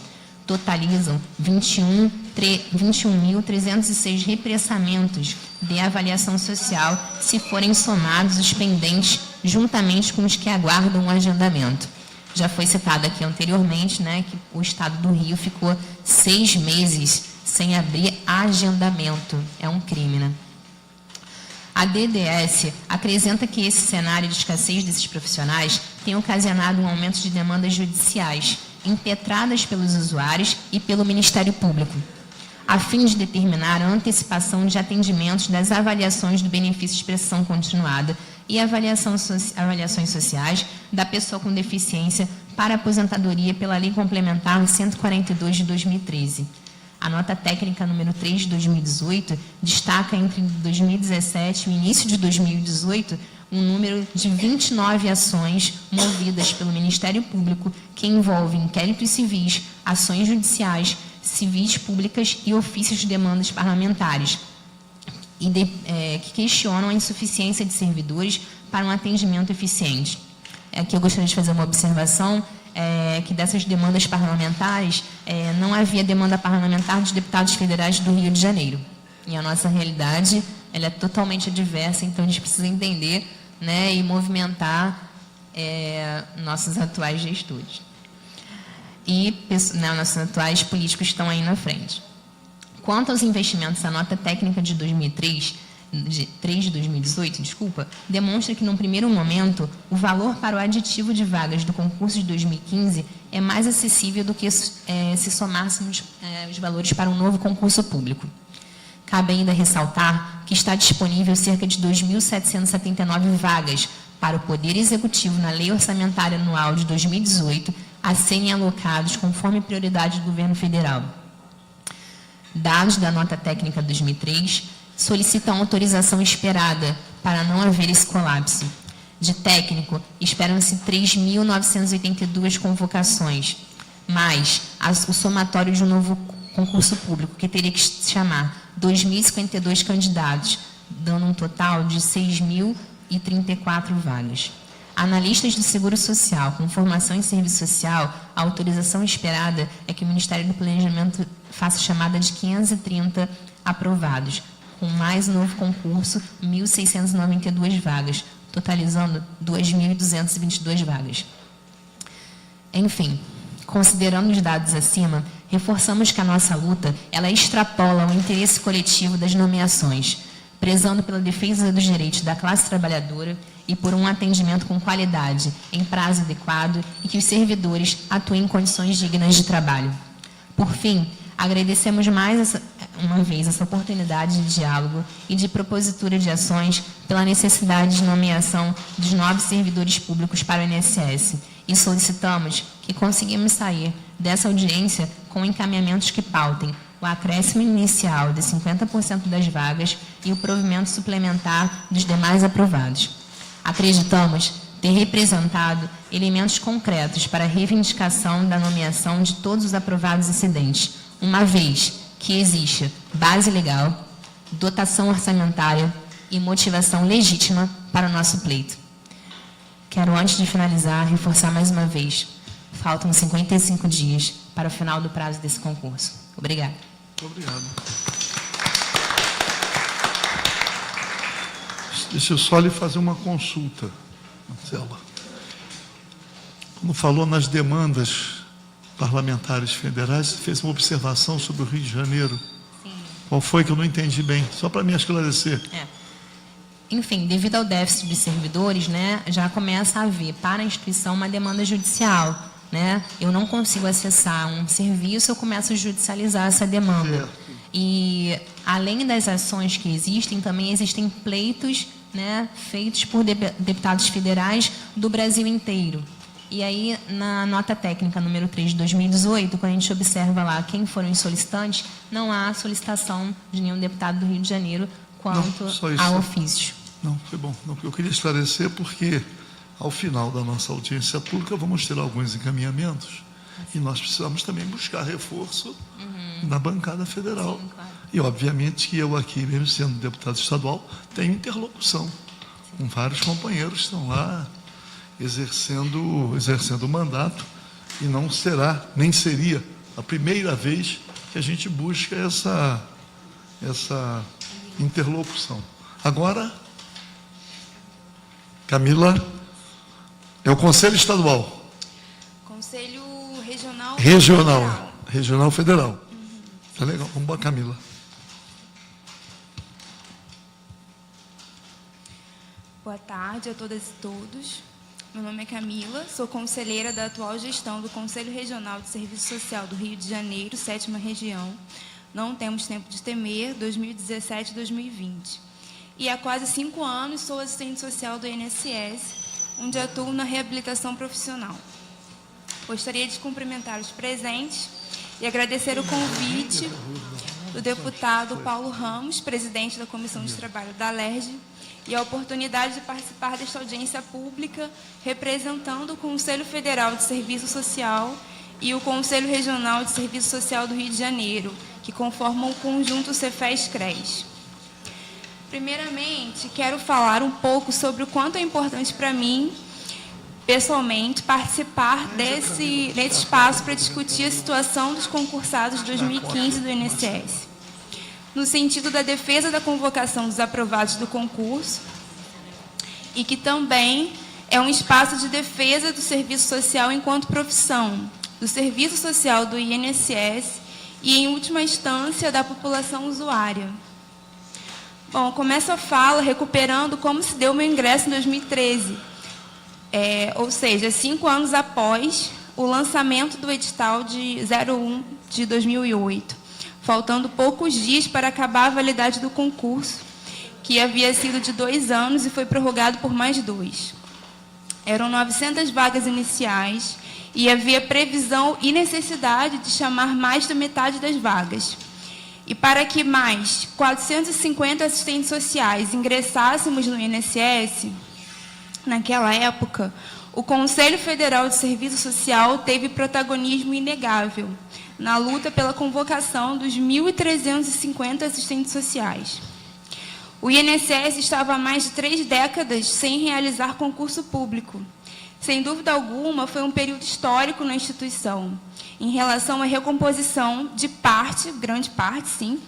Totalizam 21.306 repressamentos de avaliação social, se forem somados os pendentes juntamente com os que aguardam o agendamento. Já foi citado aqui anteriormente, né, que o Estado do Rio ficou 6 meses sem abrir agendamento. É um crime, né? A DDS acrescenta que esse cenário de escassez desses profissionais tem ocasionado um aumento de demandas judiciais, impetradas pelos usuários e pelo Ministério Público, a fim de determinar a antecipação de atendimentos das avaliações do benefício de prestação continuada e avaliações sociais da pessoa com deficiência para aposentadoria pela Lei Complementar 142 de 2013. A nota técnica número 3 de 2018 destaca entre 2017 e o início de 2018 um número de 29 ações movidas pelo Ministério Público que envolvem inquéritos civis, ações judiciais, civis públicas e ofícios de demandas parlamentares, que questionam a insuficiência de servidores para um atendimento eficiente. Aqui eu gostaria de fazer uma observação, que dessas demandas parlamentares, não havia demanda parlamentar dos deputados federais do Rio de Janeiro. E a nossa realidade ela é totalmente adversa, então a gente precisa entender, né, e movimentar nossos atuais gestores. E nossos atuais políticos estão aí na frente. Quanto aos investimentos, a nota técnica de 3 de 2018, demonstra que, num primeiro momento, o valor para o aditivo de vagas do concurso de 2015 é mais acessível do que se somássemos os valores para um novo concurso público. Cabe ainda ressaltar que está disponível cerca de 2.779 vagas para o Poder Executivo na Lei Orçamentária Anual de 2018 a serem alocados conforme prioridade do Governo Federal. Dados da nota técnica 2003 solicitam autorização esperada para não haver esse colapso. De técnico, esperam-se 3.982 convocações, mais o somatório de um novo concurso público, que teria que chamar 2.052 candidatos, dando um total de 6.034 vagas. Analistas do Seguro Social, com formação em serviço social, a autorização esperada é que o Ministério do Planejamento faça chamada de 530 aprovados, com mais um novo concurso, 1.692 vagas, totalizando 2.222 vagas. Enfim, considerando os dados acima, reforçamos que a nossa luta ela extrapola o interesse coletivo das nomeações, prezando pela defesa dos direitos da classe trabalhadora e por um atendimento com qualidade, em prazo adequado e que os servidores atuem em condições dignas de trabalho. Por fim, agradecemos mais uma vez essa oportunidade de diálogo e de propositura de ações pela necessidade de nomeação dos novos servidores públicos para o INSS e solicitamos que conseguimos sair dessa audiência com encaminhamentos que pautem o acréscimo inicial de 50% das vagas e o provimento suplementar dos demais aprovados. Acreditamos ter representado elementos concretos para a reivindicação da nomeação de todos os aprovados incidentes, uma vez que existe base legal, dotação orçamentária e motivação legítima para o nosso pleito. Quero, antes de finalizar, reforçar mais uma vez. Faltam 55 dias para o final do prazo desse concurso. Obrigada. Muito obrigado. Deixa eu só lhe fazer uma consulta, Marcela. Quando falou nas demandas parlamentares federais, fez uma observação sobre o Rio de Janeiro. Sim. Qual foi que eu não entendi bem? Só para me esclarecer. Enfim, devido ao déficit de servidores, né, já começa a haver para a instituição uma demanda judicial. Né? Eu não consigo acessar um serviço, eu começo a judicializar essa demanda. Certo. E, além das ações que existem, também existem pleitos, né, feitos por deputados federais do Brasil inteiro. E aí, na nota técnica número 3 de 2018, quando a gente observa lá quem foram os solicitantes, não há solicitação de nenhum deputado do Rio de Janeiro quanto Não, só isso. ao ofício. Não, foi bom. Não, eu queria esclarecer porque, ao final da nossa audiência pública, vamos ter alguns encaminhamentos e nós precisamos também buscar reforço na bancada federal. Sim, claro. E, obviamente, que eu aqui, mesmo sendo deputado estadual, tenho interlocução com vários companheiros que estão lá exercendo o mandato e não será, nem seria a primeira vez que a gente busca essa interlocução. Agora, Camila, é o Conselho Estadual. Conselho Regional. Regional Federal. Tá legal, vamos embora, Camila. Boa tarde a todas e todos. Meu nome é Camila, sou conselheira da atual gestão do Conselho Regional de Serviço Social do Rio de Janeiro, 7ª Região. Não temos tempo de temer, 2017-2020. E há quase 5 anos sou assistente social do INSS, onde atuo na reabilitação profissional. Gostaria de cumprimentar os presentes e agradecer o convite do deputado Paulo Ramos, presidente da Comissão de Trabalho da ALERJ, e a oportunidade de participar desta audiência pública representando o Conselho Federal de Serviço Social e o Conselho Regional de Serviço Social do Rio de Janeiro, que conformam o conjunto Cefes-CRES. Primeiramente, quero falar um pouco sobre o quanto é importante para mim, pessoalmente, participar desse espaço para discutir a situação dos concursados de 2015 do INSS, no sentido da defesa da convocação dos aprovados do concurso e que também é um espaço de defesa do serviço social enquanto profissão, do serviço social do INSS e, em última instância, da população usuária. Bom, começo a fala recuperando como se deu meu ingresso em 2013, ou seja, 5 anos após o lançamento do edital de 01 de 2008, faltando poucos dias para acabar a validade do concurso, que havia sido de 2 anos e foi prorrogado por mais 2. Eram 900 vagas iniciais e havia previsão e necessidade de chamar mais da metade das vagas. E para que mais 450 assistentes sociais ingressássemos no INSS, naquela época, o Conselho Federal de Serviço Social teve protagonismo inegável na luta pela convocação dos 1.350 assistentes sociais. O INSS estava há mais de 3 décadas sem realizar concurso público. Sem dúvida alguma, foi um período histórico na instituição, em relação à recomposição de parte, grande parte, sim,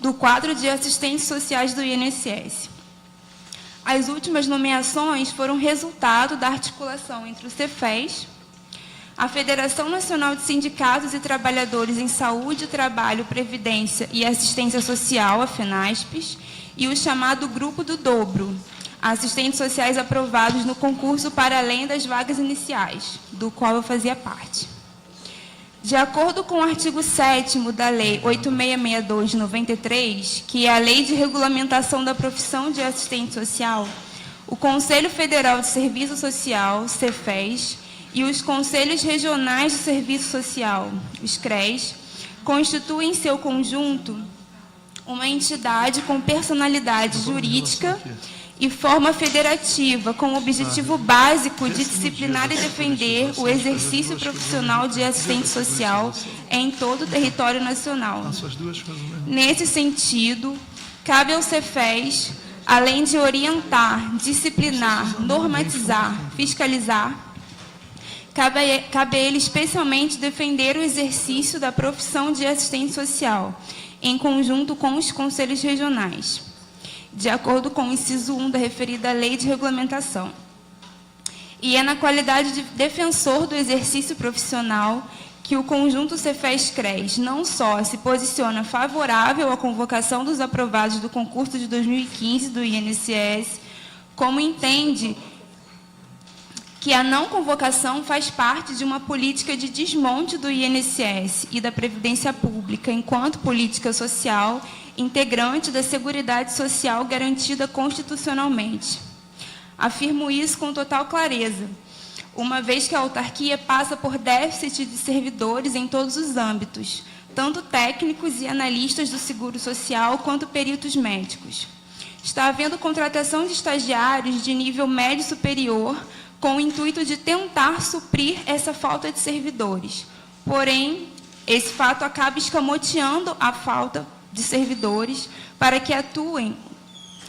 do quadro de assistentes sociais do INSS. As últimas nomeações foram resultado da articulação entre o Cefes, a Federação Nacional de Sindicatos e Trabalhadores em Saúde, Trabalho, Previdência e Assistência Social, a FENASPES, e o chamado Grupo do Dobro, assistentes sociais aprovados no concurso para além das vagas iniciais, do qual eu fazia parte. De acordo com o artigo 7º da Lei 8662 de 93, que é a Lei de Regulamentação da Profissão de Assistente Social, o Conselho Federal de Serviço Social, Cefes, e os Conselhos Regionais de Serviço Social, os CRES, constituem em seu conjunto uma entidade com personalidade jurídica e forma federativa, com o objetivo básico de disciplinar e defender o exercício profissional de assistente social em todo o território nacional. Nesse sentido, cabe ao Cefes, além de orientar, disciplinar, normatizar, fiscalizar, cabe a ele especialmente defender o exercício da profissão de assistente social, em conjunto com os conselhos regionais, de acordo com o inciso 1 da referida Lei de Regulamentação. E é na qualidade de defensor do exercício profissional que o conjunto Cefes-CRES não só se posiciona favorável à convocação dos aprovados do concurso de 2015 do INSS, como entende que a não convocação faz parte de uma política de desmonte do INSS e da Previdência Pública, enquanto política social integrante da Seguridade Social garantida constitucionalmente. Afirmo isso com total clareza, uma vez que a autarquia passa por déficit de servidores em todos os âmbitos, tanto técnicos e analistas do seguro social quanto peritos médicos. Está havendo contratação de estagiários de nível médio superior com o intuito de tentar suprir essa falta de servidores. Porém, esse fato acaba escamoteando a falta de servidores para que atuem,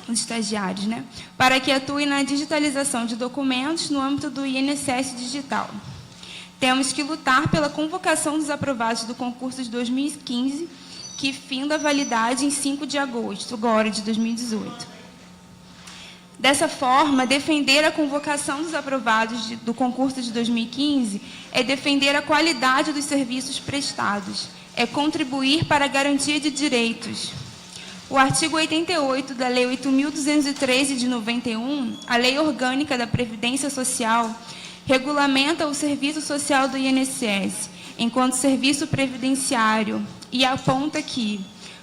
os estagiários, né? Para que atuem na digitalização de documentos no âmbito do INSS digital. Temos que lutar pela convocação dos aprovados do concurso de 2015, que finda a validade em 5 de agosto, agora de 2018. Dessa forma, defender a convocação dos aprovados do concurso de 2015 é defender a qualidade dos serviços prestados, é contribuir para a garantia de direitos. O artigo 88 da Lei 8.213 de 91, a Lei Orgânica da Previdência Social, regulamenta o serviço social do INSS, enquanto serviço previdenciário, e aponta que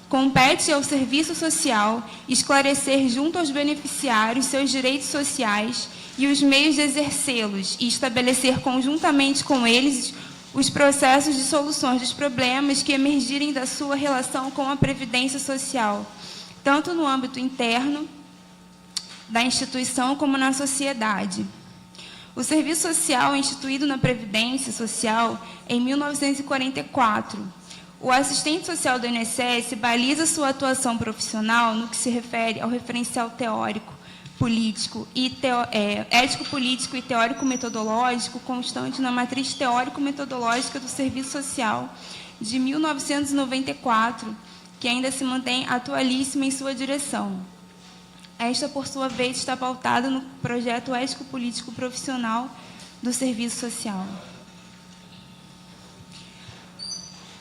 compete ao serviço social esclarecer junto aos beneficiários seus direitos sociais e os meios de exercê-los e estabelecer conjuntamente com eles os processos de soluções dos problemas que emergirem da sua relação com a Previdência Social, tanto no âmbito interno da instituição como na sociedade. O serviço social é instituído na Previdência Social em 1944. O assistente social do INSS baliza sua atuação profissional no que se refere ao referencial teórico, político e ético-político e teórico-metodológico constante na matriz teórico-metodológica do Serviço Social de 1994, que ainda se mantém atualíssima em sua direção. Esta, por sua vez, está pautada no projeto ético-político profissional do Serviço Social.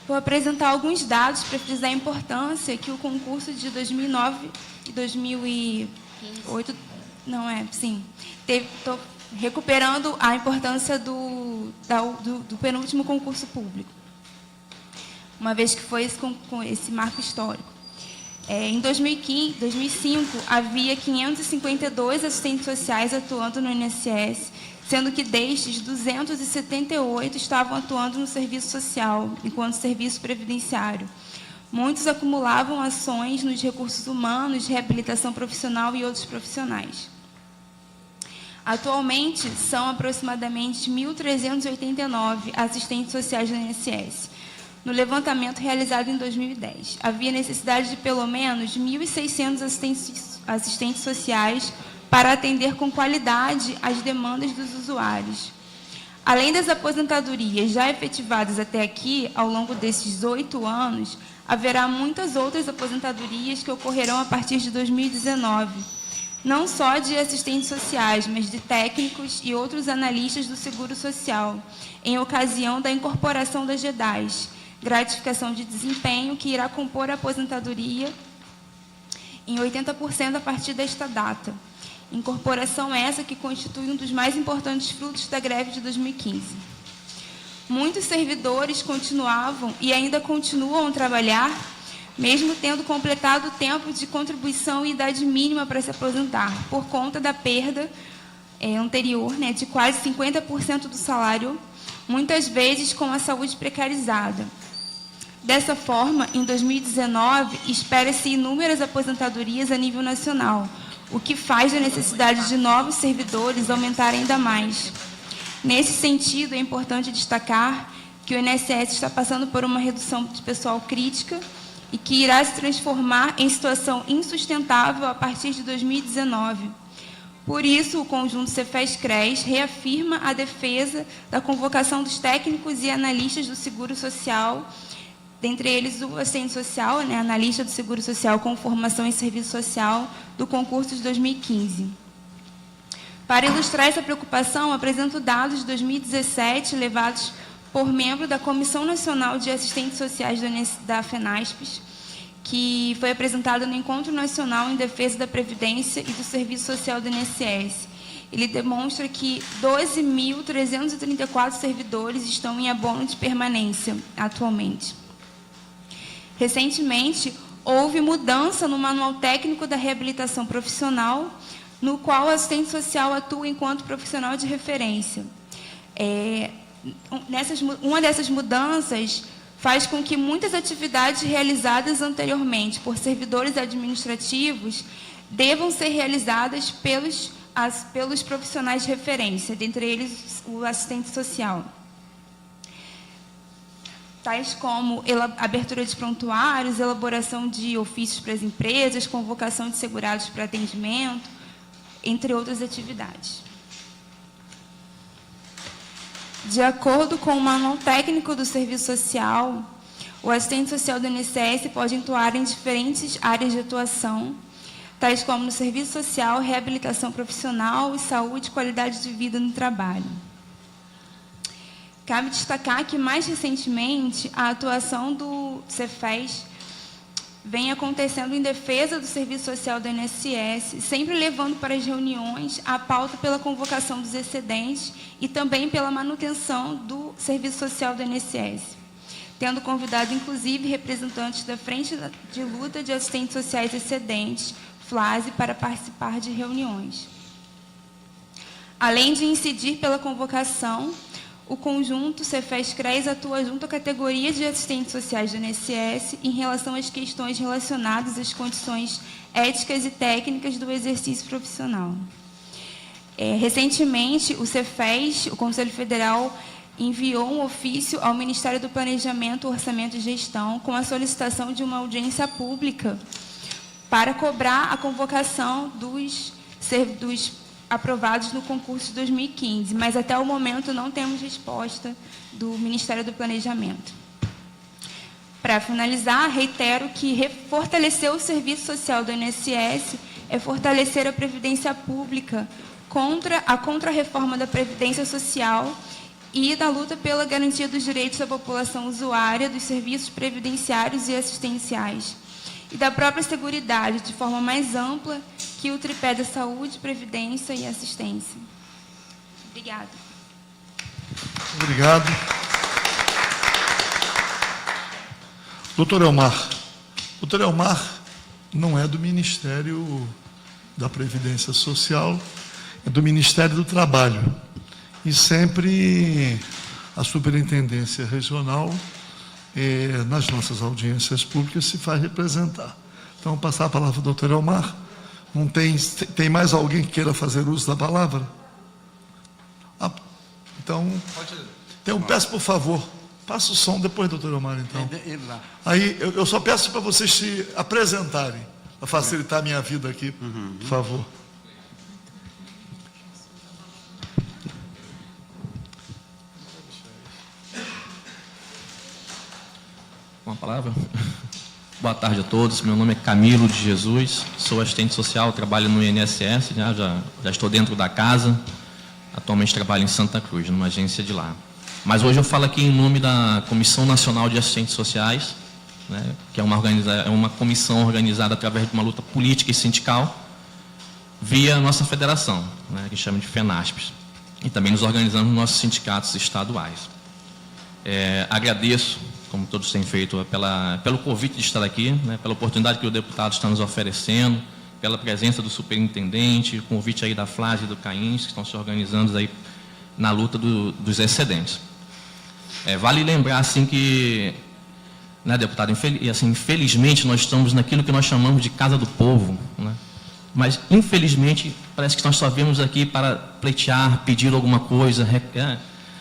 Vou apresentar alguns dados para frisar a importância que o concurso de 2009 e 2008, estou recuperando a importância do penúltimo concurso público, uma vez que foi com esse marco histórico. Em 2005, havia 552 assistentes sociais atuando no INSS, sendo que destes, 278 estavam atuando no serviço social, enquanto serviço previdenciário. Muitos acumulavam ações nos recursos humanos, reabilitação profissional e outros profissionais. Atualmente, são aproximadamente 1.389 assistentes sociais do INSS. No levantamento realizado em 2010, havia necessidade de pelo menos 1.600 assistentes sociais para atender com qualidade as demandas dos usuários. Além das aposentadorias já efetivadas até aqui, ao longo desses 8 anos, haverá muitas outras aposentadorias que ocorrerão a partir de 2019, não só de assistentes sociais, mas de técnicos e outros analistas do Seguro Social, em ocasião da incorporação das GEDAs, gratificação de desempenho que irá compor a aposentadoria em 80% a partir desta data. Incorporação essa que constitui um dos mais importantes frutos da greve de 2015. Muitos servidores continuavam e ainda continuam a trabalhar, mesmo tendo completado o tempo de contribuição e idade mínima para se aposentar, por conta da perda anterior, de quase 50% do salário, muitas vezes com a saúde precarizada. Dessa forma, em 2019, espera-se inúmeras aposentadorias a nível nacional, o que faz a necessidade de novos servidores aumentar ainda mais. Nesse sentido, é importante destacar que o INSS está passando por uma redução de pessoal crítica e que irá se transformar em situação insustentável a partir de 2019. Por isso, o conjunto Cefes-CRES reafirma a defesa da convocação dos técnicos e analistas do Seguro Social, dentre eles o assistente social, analista do Seguro Social com formação em serviço social do concurso de 2015. Para ilustrar essa preocupação, apresento dados de 2017 levados por membro da Comissão Nacional de Assistentes Sociais da FENASPES, que foi apresentado no Encontro Nacional em Defesa da Previdência e do Serviço Social do INSS. Ele demonstra que 12.334 servidores estão em abono de permanência atualmente. Recentemente, houve mudança no Manual Técnico da Reabilitação Profissional, no qual o assistente social atua enquanto profissional de referência. Uma dessas mudanças faz com que muitas atividades realizadas anteriormente por servidores administrativos devam ser realizadas pelos profissionais de referência, dentre eles o assistente social. Tais como abertura de prontuários, elaboração de ofícios para as empresas, convocação de segurados para atendimento, entre outras atividades. De acordo com o Manual Técnico do Serviço Social, o assistente social do INSS pode atuar em diferentes áreas de atuação, tais como no serviço social, reabilitação profissional, saúde e qualidade de vida no trabalho. Cabe destacar que, mais recentemente, a atuação do Cefes vem acontecendo em defesa do serviço social do INSS, sempre levando para as reuniões a pauta pela convocação dos excedentes e também pela manutenção do serviço social do INSS, tendo convidado, inclusive, representantes da Frente de Luta de Assistentes Sociais Excedentes, FLASE, para participar de reuniões. Além de incidir pela convocação, o conjunto Cefes-CRES atua junto à categoria de assistentes sociais do INSS em relação às questões relacionadas às condições éticas e técnicas do exercício profissional. Recentemente, o Cefes, o Conselho Federal, enviou um ofício ao Ministério do Planejamento, Orçamento e Gestão com a solicitação de uma audiência pública para cobrar a convocação dos aprovados no concurso de 2015, mas até o momento não temos resposta do Ministério do Planejamento. Para finalizar, reitero que fortalecer o serviço social do INSS é fortalecer a previdência pública contra a contra-reforma da Previdência Social e da luta pela garantia dos direitos da população usuária dos serviços previdenciários e assistenciais e da própria Seguridade, de forma mais ampla que o tripé da saúde, previdência e assistência. Obrigada. Obrigado. Doutor Elmar. Doutor Elmar não é do Ministério da Previdência Social, é do Ministério do Trabalho. E sempre a Superintendência Regional, nas nossas audiências públicas, se faz representar. Então, vou passar a palavra ao doutor Elmar. Não tem mais alguém que queira fazer uso da palavra? Então, peço, por favor, passa o som depois, doutor Elmar, então. Aí, eu só peço para vocês se apresentarem, para facilitar a minha vida aqui, por favor. Uma palavra? Boa tarde a todos, meu nome é Camilo de Jesus, sou assistente social, trabalho no INSS, já estou dentro da casa, atualmente trabalho em Santa Cruz, numa agência de lá. Mas hoje eu falo aqui em nome da Comissão Nacional de Assistentes Sociais, né, que é uma comissão organizada através de uma luta política e sindical, via a nossa federação, né, que chama de FENASPES, e também nos organizamos nos nossos sindicatos estaduais. Agradeço, como todos têm feito, pelo convite de estar aqui, né, pela oportunidade que o deputado está nos oferecendo, pela presença do superintendente, o convite aí da FLASE e do CAINS, que estão se organizando aí na luta dos excedentes. Vale lembrar, assim, que, né, deputado, infelizmente, nós estamos naquilo que nós chamamos de Casa do Povo, né? Mas, infelizmente, parece que nós só viemos aqui para pleitear, pedir alguma coisa,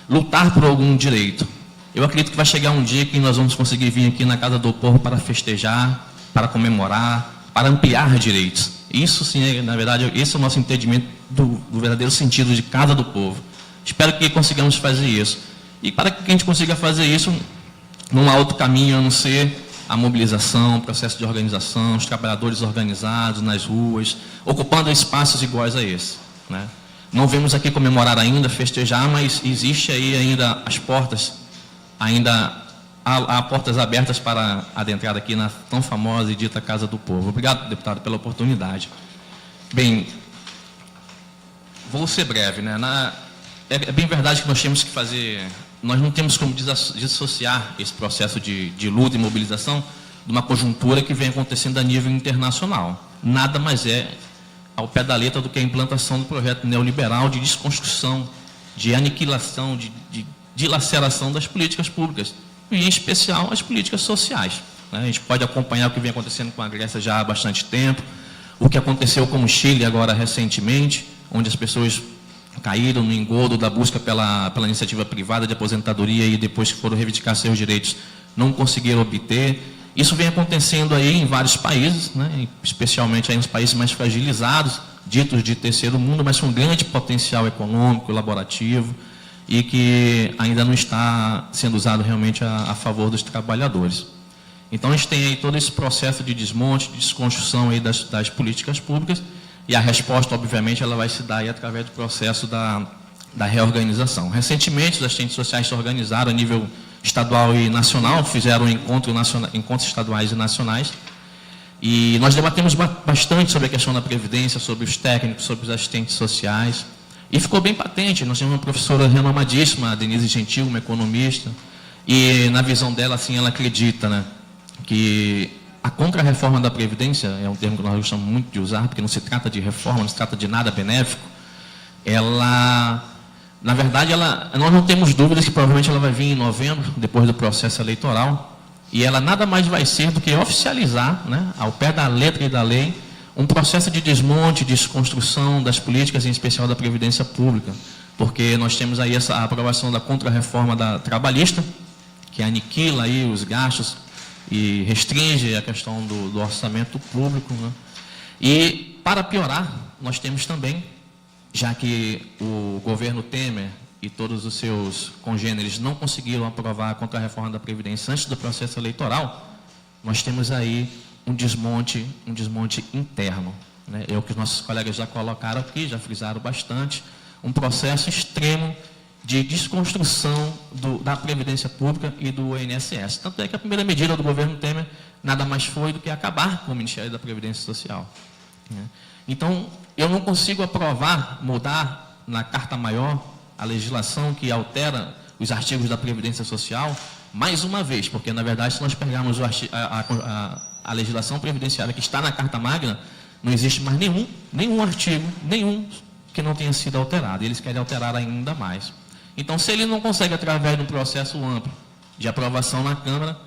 lutar por algum direito. Eu acredito que vai chegar um dia que nós vamos conseguir vir aqui na Casa do Povo para festejar, para comemorar, para ampliar direitos. Isso, sim, na verdade, esse é o nosso entendimento do verdadeiro sentido de Casa do Povo. Espero que consigamos fazer isso. E para que a gente consiga fazer isso, não há outro caminho a não ser a mobilização, o processo de organização, os trabalhadores organizados nas ruas, ocupando espaços iguais a esse, né? Não vemos aqui comemorar ainda, festejar, mas existe aí ainda as portas ainda há portas abertas para adentrar aqui na tão famosa e dita Casa do Povo. Obrigado, deputado, pela oportunidade. Bem, vou ser breve, né? É bem verdade que nós temos que fazer... Nós não temos como dissociar esse processo de luta e mobilização de uma conjuntura que vem acontecendo a nível internacional. Nada mais é ao pé da letra do que a implantação do projeto neoliberal de desconstrução, de aniquilação, de dilaceração das políticas públicas, e em especial as políticas sociais. A gente pode acompanhar o que vem acontecendo com a Grécia já há bastante tempo, o que aconteceu com o Chile agora recentemente, onde as pessoas caíram no engodo da busca pela iniciativa privada de aposentadoria e depois que foram reivindicar seus direitos não conseguiram obter. Isso vem acontecendo aí em vários países, né, especialmente aí nos países mais fragilizados, ditos de terceiro mundo, mas com grande potencial econômico, laborativo, e que ainda não está sendo usado realmente a favor dos trabalhadores. Então, a gente tem aí todo esse processo de desmonte, de desconstrução aí das políticas públicas, e a resposta, obviamente, ela vai se dar aí através do processo da reorganização. Recentemente, os assistentes sociais se organizaram a nível estadual e nacional, fizeram encontros estaduais e nacionais, e nós debatemos bastante sobre a questão da Previdência, sobre os técnicos, sobre os assistentes sociais, e ficou bem patente. Nós temos uma professora renomadíssima, a Denise Gentil, uma economista, e na visão dela, assim, ela acredita, né, que a contra-reforma da Previdência, é um termo que nós gostamos muito de usar, porque não se trata de reforma, não se trata de nada benéfico, ela, na verdade, nós não temos dúvidas que provavelmente ela vai vir em novembro, depois do processo eleitoral, e ela nada mais vai ser do que oficializar, né, ao pé da letra e da lei, um processo de desmonte, de desconstrução das políticas, em especial da Previdência Pública, porque nós temos aí a aprovação da contra-reforma trabalhista, que aniquila aí os gastos e restringe a questão do orçamento público, né? E, para piorar, nós temos também, já que o governo Temer e todos os seus congêneres não conseguiram aprovar a contra-reforma da Previdência antes do processo eleitoral, nós temos aí um desmonte interno, né? É o que os nossos colegas já colocaram aqui, já frisaram bastante, um processo extremo de desconstrução da Previdência Pública e do INSS. Tanto é que a primeira medida do governo Temer nada mais foi do que acabar com o Ministério da Previdência Social, né? Então, eu não consigo mudar na Carta Maior a legislação que altera os artigos da Previdência Social, mais uma vez, porque, na verdade, se nós pegarmos a legislação previdenciária que está na Carta Magna, não existe mais nenhum artigo, que não tenha sido alterado. Eles querem alterar ainda mais. Então, se ele não consegue, através de um processo amplo de aprovação na Câmara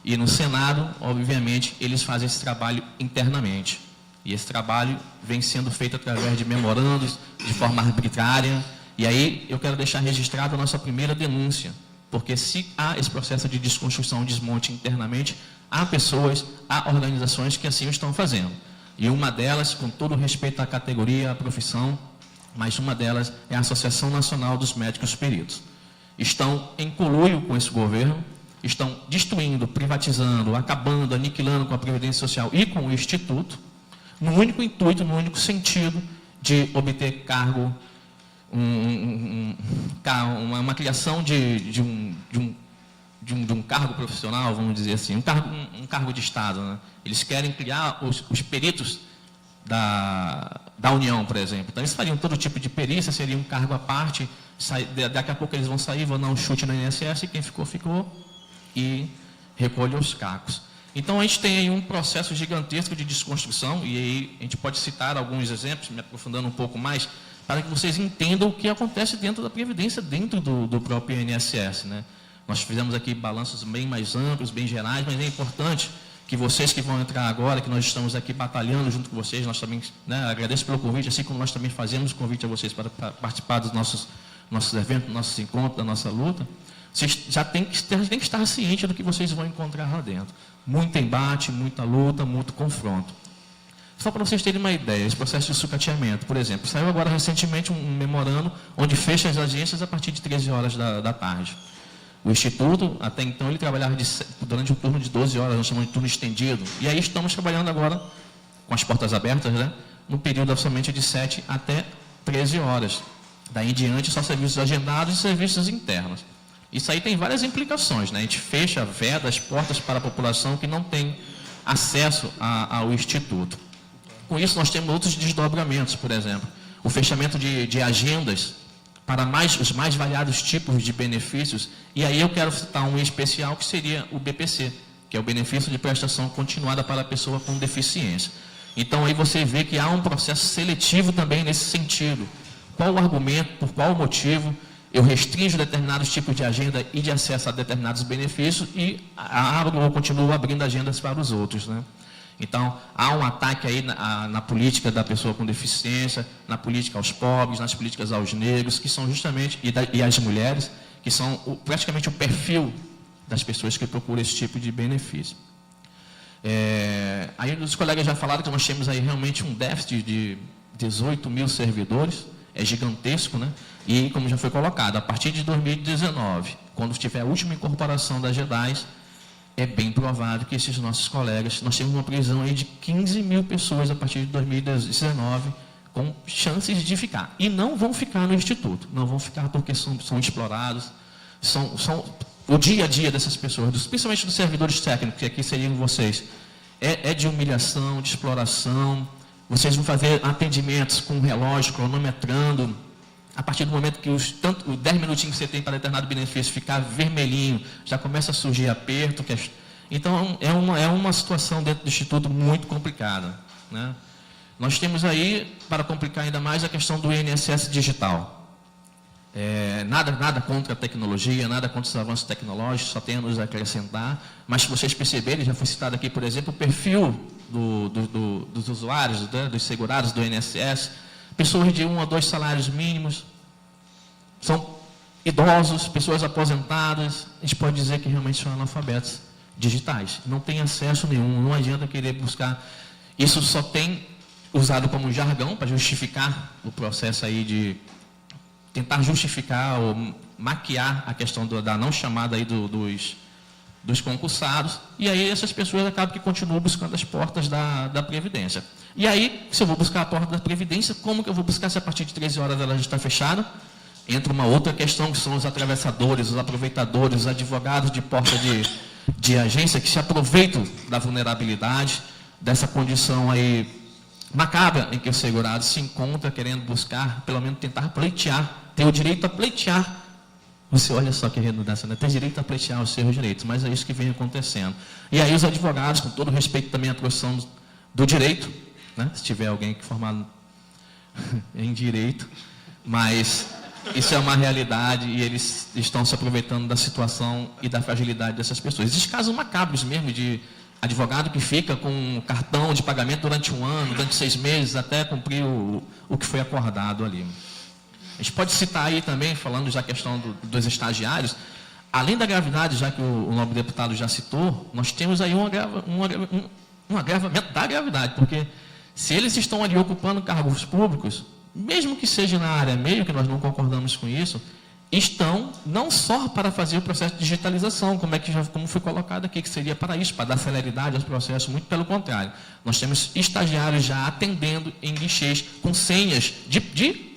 e no Senado, obviamente, eles fazem esse trabalho internamente. E esse trabalho vem sendo feito através de memorandos, de forma arbitrária. E aí, eu quero deixar registrada a nossa primeira denúncia, porque se há esse processo de desconstrução, desmonte internamente, há pessoas, há organizações que assim o estão fazendo. E uma delas, com todo respeito à categoria, à profissão, mas uma delas é a Associação Nacional dos Médicos Peritos. Estão em conluio com esse governo, estão destruindo, privatizando, acabando, aniquilando com a Previdência Social e com o Instituto, no único intuito, no único sentido de obter cargo, uma criação de um cargo profissional, vamos dizer assim, um cargo de Estado, né? Eles querem criar os peritos da União, por exemplo. Então, eles fariam todo tipo de perícia, seria um cargo à parte, daqui a pouco eles vão sair, vão dar um chute no INSS, e quem ficou, ficou, e recolhe os cacos. Então, a gente tem aí um processo gigantesco de desconstrução, e aí a gente pode citar alguns exemplos, me aprofundando um pouco mais, para que vocês entendam o que acontece dentro da Previdência, dentro do próprio INSS, né? Nós fizemos aqui balanços bem mais amplos, bem gerais, mas é importante que vocês que vão entrar agora, que nós estamos aqui batalhando junto com vocês, nós também, né, agradeço pelo convite, assim como nós também fazemos o convite a vocês para participar dos nossos eventos, nossos encontros, da nossa luta, vocês já tem que estar cientes do que vocês vão encontrar lá dentro. Muito embate, muita luta, muito confronto. Só para vocês terem uma ideia, esse processo de sucateamento, por exemplo, saiu agora recentemente um memorando onde fecha as agências a partir de 13 horas da tarde. O Instituto, até então, ele trabalhava durante um turno de 12 horas, nós chamamos de turno estendido. E aí estamos trabalhando agora, com as portas abertas, né, no período somente de 7 até 13 horas. Daí em diante, só serviços agendados e serviços internos. Isso aí tem várias implicações, né? A gente fecha, veda as portas para a população que não tem acesso ao Instituto. Com isso, nós temos outros desdobramentos, por exemplo, o fechamento de agendas para os mais variados tipos de benefícios, e aí eu quero citar um em especial, que seria o BPC, que é o benefício de prestação continuada para a pessoa com deficiência. Então, aí você vê que há um processo seletivo também nesse sentido. Qual o argumento, por qual motivo eu restringo determinados tipos de agenda e de acesso a determinados benefícios e abro ou continuo abrindo agendas para os outros, né? Então, há um ataque aí na política da pessoa com deficiência, na política aos pobres, nas políticas aos negros, que são justamente, e às mulheres, que são praticamente o perfil das pessoas que procuram esse tipo de benefício. Aí os colegas já falaram que nós temos aí realmente um déficit de 18 mil servidores, é gigantesco, né? E, como já foi colocado, a partir de 2019, quando tiver a última incorporação das GEDAIs, é bem provável que esses nossos colegas, nós temos uma previsão aí de 15 mil pessoas a partir de 2019, com chances de ficar. E não vão ficar no Instituto, não vão ficar porque são explorados, são o dia a dia dessas pessoas, principalmente dos servidores técnicos, que aqui seriam vocês, é de humilhação, de exploração. Vocês vão fazer atendimentos com relógio, cronometrando. A partir do momento que os 10 minutinhos que você tem para determinado benefício ficar vermelhinho, já começa a surgir aperto. Então, é uma situação dentro do Instituto muito complicada, né? Nós temos aí, para complicar ainda mais, a questão do INSS digital. Nada contra a tecnologia, nada contra os avanços tecnológicos, só tem a nos acrescentar, mas se vocês perceberem, já foi citado aqui, por exemplo, o perfil dos usuários, né, dos segurados do INSS, pessoas de 1 a 2 salários mínimos, são idosos, pessoas aposentadas, a gente pode dizer que realmente são analfabetos digitais, não tem acesso nenhum, não adianta querer buscar, isso só tem usado como jargão para justificar o processo aí de tentar justificar ou maquiar a questão da não chamada aí dos concursados, e aí essas pessoas acabam que continuam buscando as portas da Previdência. E aí, se eu vou buscar a porta da Previdência, como que eu vou buscar se a partir de 13 horas ela já está fechada? Entra uma outra questão, que são os atravessadores, os aproveitadores, os advogados de porta de agência, que se aproveitam da vulnerabilidade, dessa condição aí macabra em que o segurado se encontra querendo buscar, pelo menos tentar pleitear, ter o direito a pleitear. Você olha só que redundância, né? Tem direito a pleitear os seus direitos, mas é isso que vem acontecendo. E aí os advogados, com todo respeito também à profissão do direito, né? Se tiver alguém que formado em direito, mas isso é uma realidade e eles estão se aproveitando da situação e da fragilidade dessas pessoas. Existem casos macabros mesmo de advogado que fica com cartão de pagamento durante 1 ano, durante 6 meses, até cumprir o que foi acordado ali. A gente pode citar aí também, falando já a questão dos estagiários, além da gravidade, já que o nobre deputado já citou, nós temos aí um agravamento da gravidade, porque se eles estão ali ocupando cargos públicos, mesmo que seja na área meio, que nós não concordamos com isso, estão não só para fazer o processo de digitalização, como foi colocado aqui, que seria para isso, para dar celeridade aos processos, muito pelo contrário. Nós temos estagiários já atendendo em guichês com senhas de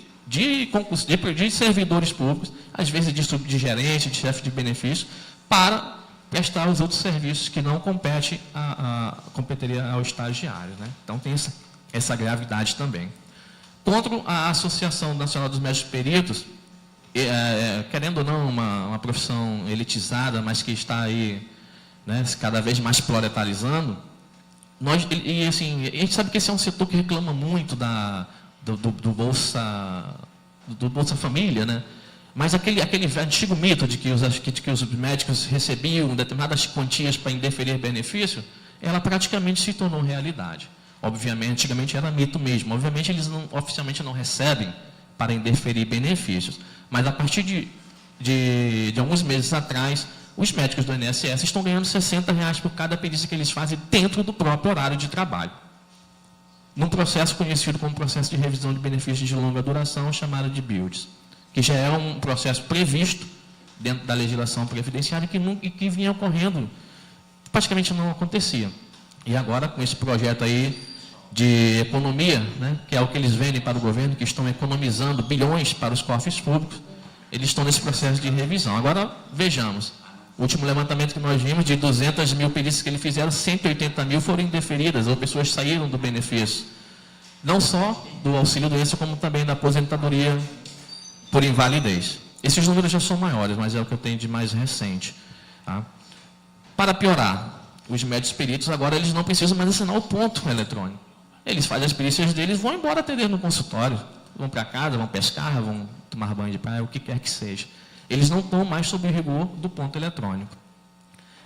servidores públicos, às vezes de gerente, de chefe de benefício, para prestar os outros serviços que não competeria ao estagiário, né? Então tem essa gravidade também. Contra a Associação Nacional dos Médicos Peritos, querendo ou não, uma profissão elitizada, mas que está aí, né, cada vez mais proletarizando, assim, a gente sabe que esse é um setor que reclama muito do Bolsa Família, né? Mas aquele antigo mito de que os médicos recebiam determinadas quantias para indeferir benefício, ela praticamente se tornou realidade. Obviamente, antigamente era mito mesmo. Obviamente, eles oficialmente não recebem para indeferir benefícios. Mas a partir de alguns meses atrás, os médicos do INSS estão ganhando R$60 por cada perícia que eles fazem dentro do próprio horário de trabalho. Num processo conhecido como processo de revisão de benefícios de longa duração, chamado de BIODs, que já era um processo previsto dentro da legislação previdenciária e que vinha ocorrendo, praticamente não acontecia. E agora, com esse projeto aí de economia, né, que é o que eles vendem para o governo, que estão economizando bilhões para os cofres públicos, eles estão nesse processo de revisão. Agora, vejamos, o último levantamento que nós vimos, de 200 mil perícias que eles fizeram, 180 mil foram indeferidas, ou pessoas saíram do benefício. Não só do auxílio-doença, como também da aposentadoria por invalidez. Esses números já são maiores, mas é o que eu tenho de mais recente. Tá? Para piorar, os médicos peritos agora eles não precisam mais assinar o ponto eletrônico. Eles fazem as perícias deles, vão embora atender no consultório. Vão para casa, vão pescar, vão tomar banho de praia, o que quer que seja. Eles não estão mais sob o rigor do ponto eletrônico.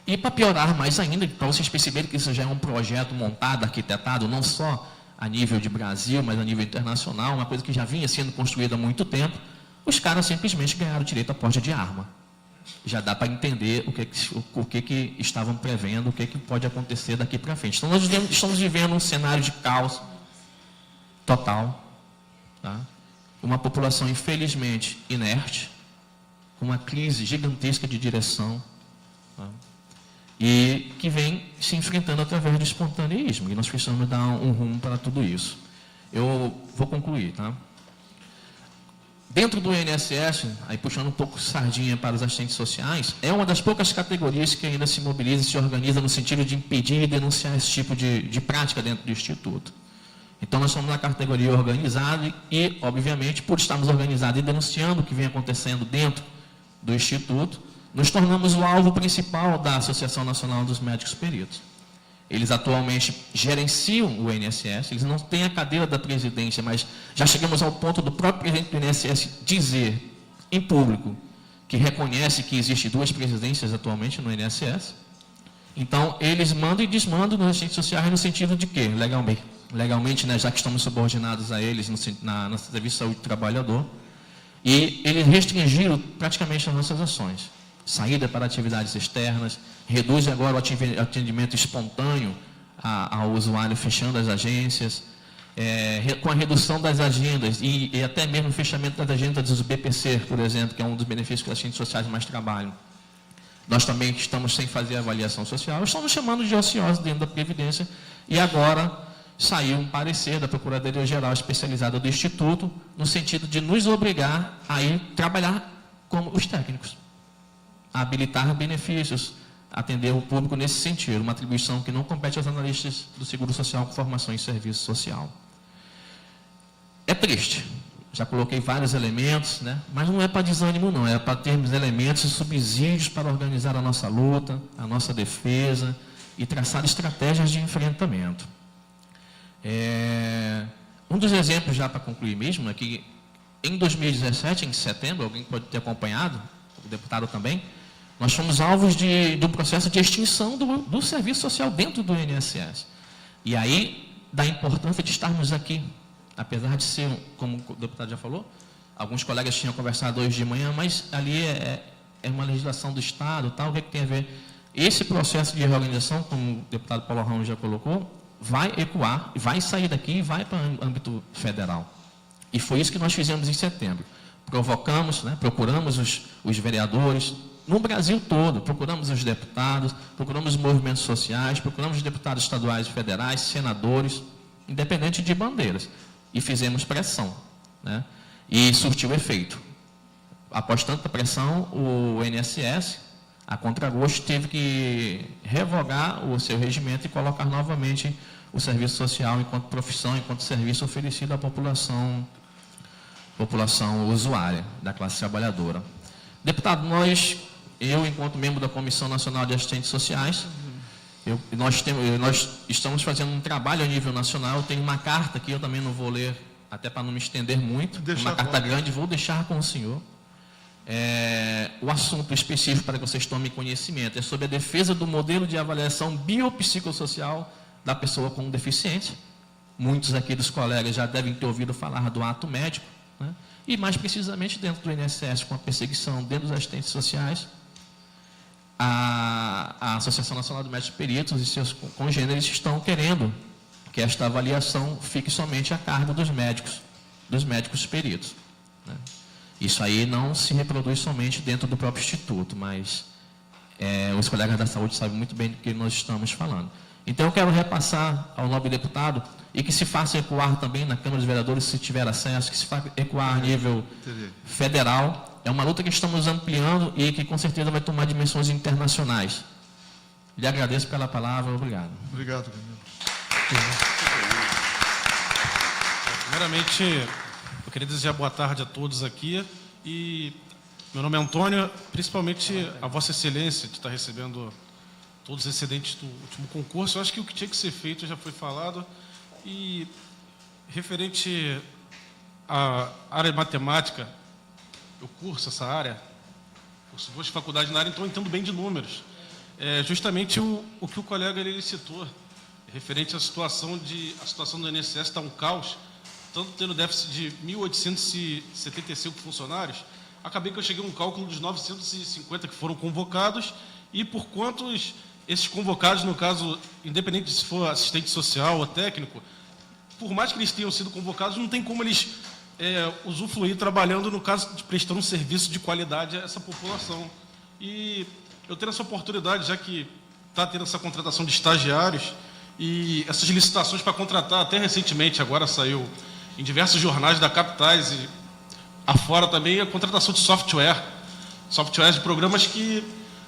E para piorar mais ainda, para vocês perceberem que isso já é um projeto montado, arquitetado, não só a nível de Brasil, mas a nível internacional, uma coisa que já vinha sendo construída há muito tempo, os caras simplesmente ganharam direito à posse de arma. Já dá para entender o que estavam prevendo, o que pode acontecer daqui para frente. Então, nós estamos vivendo um cenário de caos total. Tá? Uma população, infelizmente, inerte, com uma crise gigantesca de direção, tá? E que vem se enfrentando através do espontaneísmo. E nós precisamos dar um rumo para tudo isso. Eu vou concluir. Tá? Dentro do INSS, aí puxando um pouco sardinha para os assistentes sociais, é uma das poucas categorias que ainda se mobiliza e se organiza no sentido de impedir e denunciar esse tipo de prática dentro do Instituto. Então, nós somos uma categoria organizada e, obviamente, por estarmos organizados e denunciando o que vem acontecendo dentro do Instituto, nos tornamos o alvo principal da Associação Nacional dos Médicos Peritos. Eles atualmente gerenciam o INSS, eles não têm a cadeira da presidência, mas já chegamos ao ponto do próprio presidente do INSS dizer em público que reconhece que existem 2 presidências atualmente no INSS. Então, eles mandam e desmandam nos assistentes sociais no sentido de quê? Legalmente, né, já que estamos subordinados a eles no Serviço de Saúde do Trabalhador, e eles restringiram praticamente as nossas ações. Saída para atividades externas, reduz agora o atendimento espontâneo ao usuário, fechando as agências, com a redução das agendas e até mesmo o fechamento das agendas dos BPC, por exemplo, que é um dos benefícios que as assistentes sociais mais trabalham. Nós também estamos sem fazer avaliação social, estamos chamando de ociosos dentro da Previdência, e agora saiu um parecer da Procuradoria-Geral Especializada do Instituto, no sentido de nos obrigar a ir trabalhar como os técnicos, a habilitar benefícios, atender o público nesse sentido, uma atribuição que não compete aos analistas do Seguro Social com formação em serviço social. É triste, já coloquei vários elementos, né? Mas não é para desânimo não, é para termos elementos e subsídios para organizar a nossa luta, a nossa defesa e traçar estratégias de enfrentamento. Um dos exemplos, já para concluir mesmo, é que em 2017, em setembro, alguém pode ter acompanhado, o deputado também, nós fomos alvos de um processo de extinção do serviço social dentro do INSS. E aí, da importância de estarmos aqui, apesar de ser, como o deputado já falou, alguns colegas tinham conversado hoje de manhã, mas ali é uma legislação do Estado, tal, o que tem a ver? Esse processo de reorganização, como o deputado Paulo Ramos já colocou, vai ecoar, vai sair daqui e vai para o âmbito federal. E foi isso que nós fizemos em setembro. Provocamos, né, procuramos os vereadores, no Brasil todo, procuramos os deputados, procuramos os movimentos sociais, procuramos os deputados estaduais e federais, senadores, independente de bandeiras, e fizemos pressão, né, e surtiu efeito. Após tanta pressão, o INSS, a contragosto, teve que revogar o seu regimento e colocar novamente o serviço social enquanto profissão, enquanto serviço oferecido à população usuária, da classe trabalhadora. Deputado, eu, enquanto membro da Comissão Nacional de Assistentes Sociais, nós estamos fazendo um trabalho a nível nacional. Eu tenho uma carta aqui, eu também não vou ler, até para não me estender muito, uma carta grande, vou deixar com o senhor. O assunto específico para que vocês tomem conhecimento é sobre a defesa do modelo de avaliação biopsicossocial da pessoa com deficiência. Muitos aqui dos colegas já devem ter ouvido falar do ato médico, né? E mais precisamente dentro do INSS, com a perseguição dentro dos assistentes sociais, a Associação Nacional de Médicos Peritos e seus congêneres estão querendo que esta avaliação fique somente a cargo dos médicos peritos, né? Isso aí não se reproduz somente dentro do próprio Instituto, mas os colegas da saúde sabem muito bem do que nós estamos falando. Então, eu quero repassar ao nobre deputado e que se faça ecoar também na Câmara dos Vereadores, se tiver acesso, que se faça ecoar a nível federal é uma luta que estamos ampliando e que com certeza vai tomar dimensões internacionais. Lhe agradeço pela palavra, obrigado. Obrigado, Camilo. Primeiramente, eu queria desejar boa tarde a todos aqui. E meu nome é Antônio, principalmente a Vossa Excelência, de estar recebendo todos os excedentes do último concurso. Eu acho que o que tinha que ser feito já foi falado. E referente à área de matemática, eu curso essa área, curso duas faculdades na área, então eu entendo bem de números. Justamente o que o colega ele citou, referente à situação do INSS está um caos, tanto tendo déficit de 1.875 funcionários, acabei que eu cheguei a um cálculo dos 950 que foram convocados, e por quantos esses convocados, no caso, independente se for assistente social ou técnico, por mais que eles tenham sido convocados, não tem como eles usufruir trabalhando, no caso, de prestando um serviço de qualidade a essa população. E eu tendo essa oportunidade, já que está tendo essa contratação de estagiários, e essas licitações para contratar, até recentemente, agora saiu em diversos jornais da Capitais e afora também, a contratação de softwares de programas que,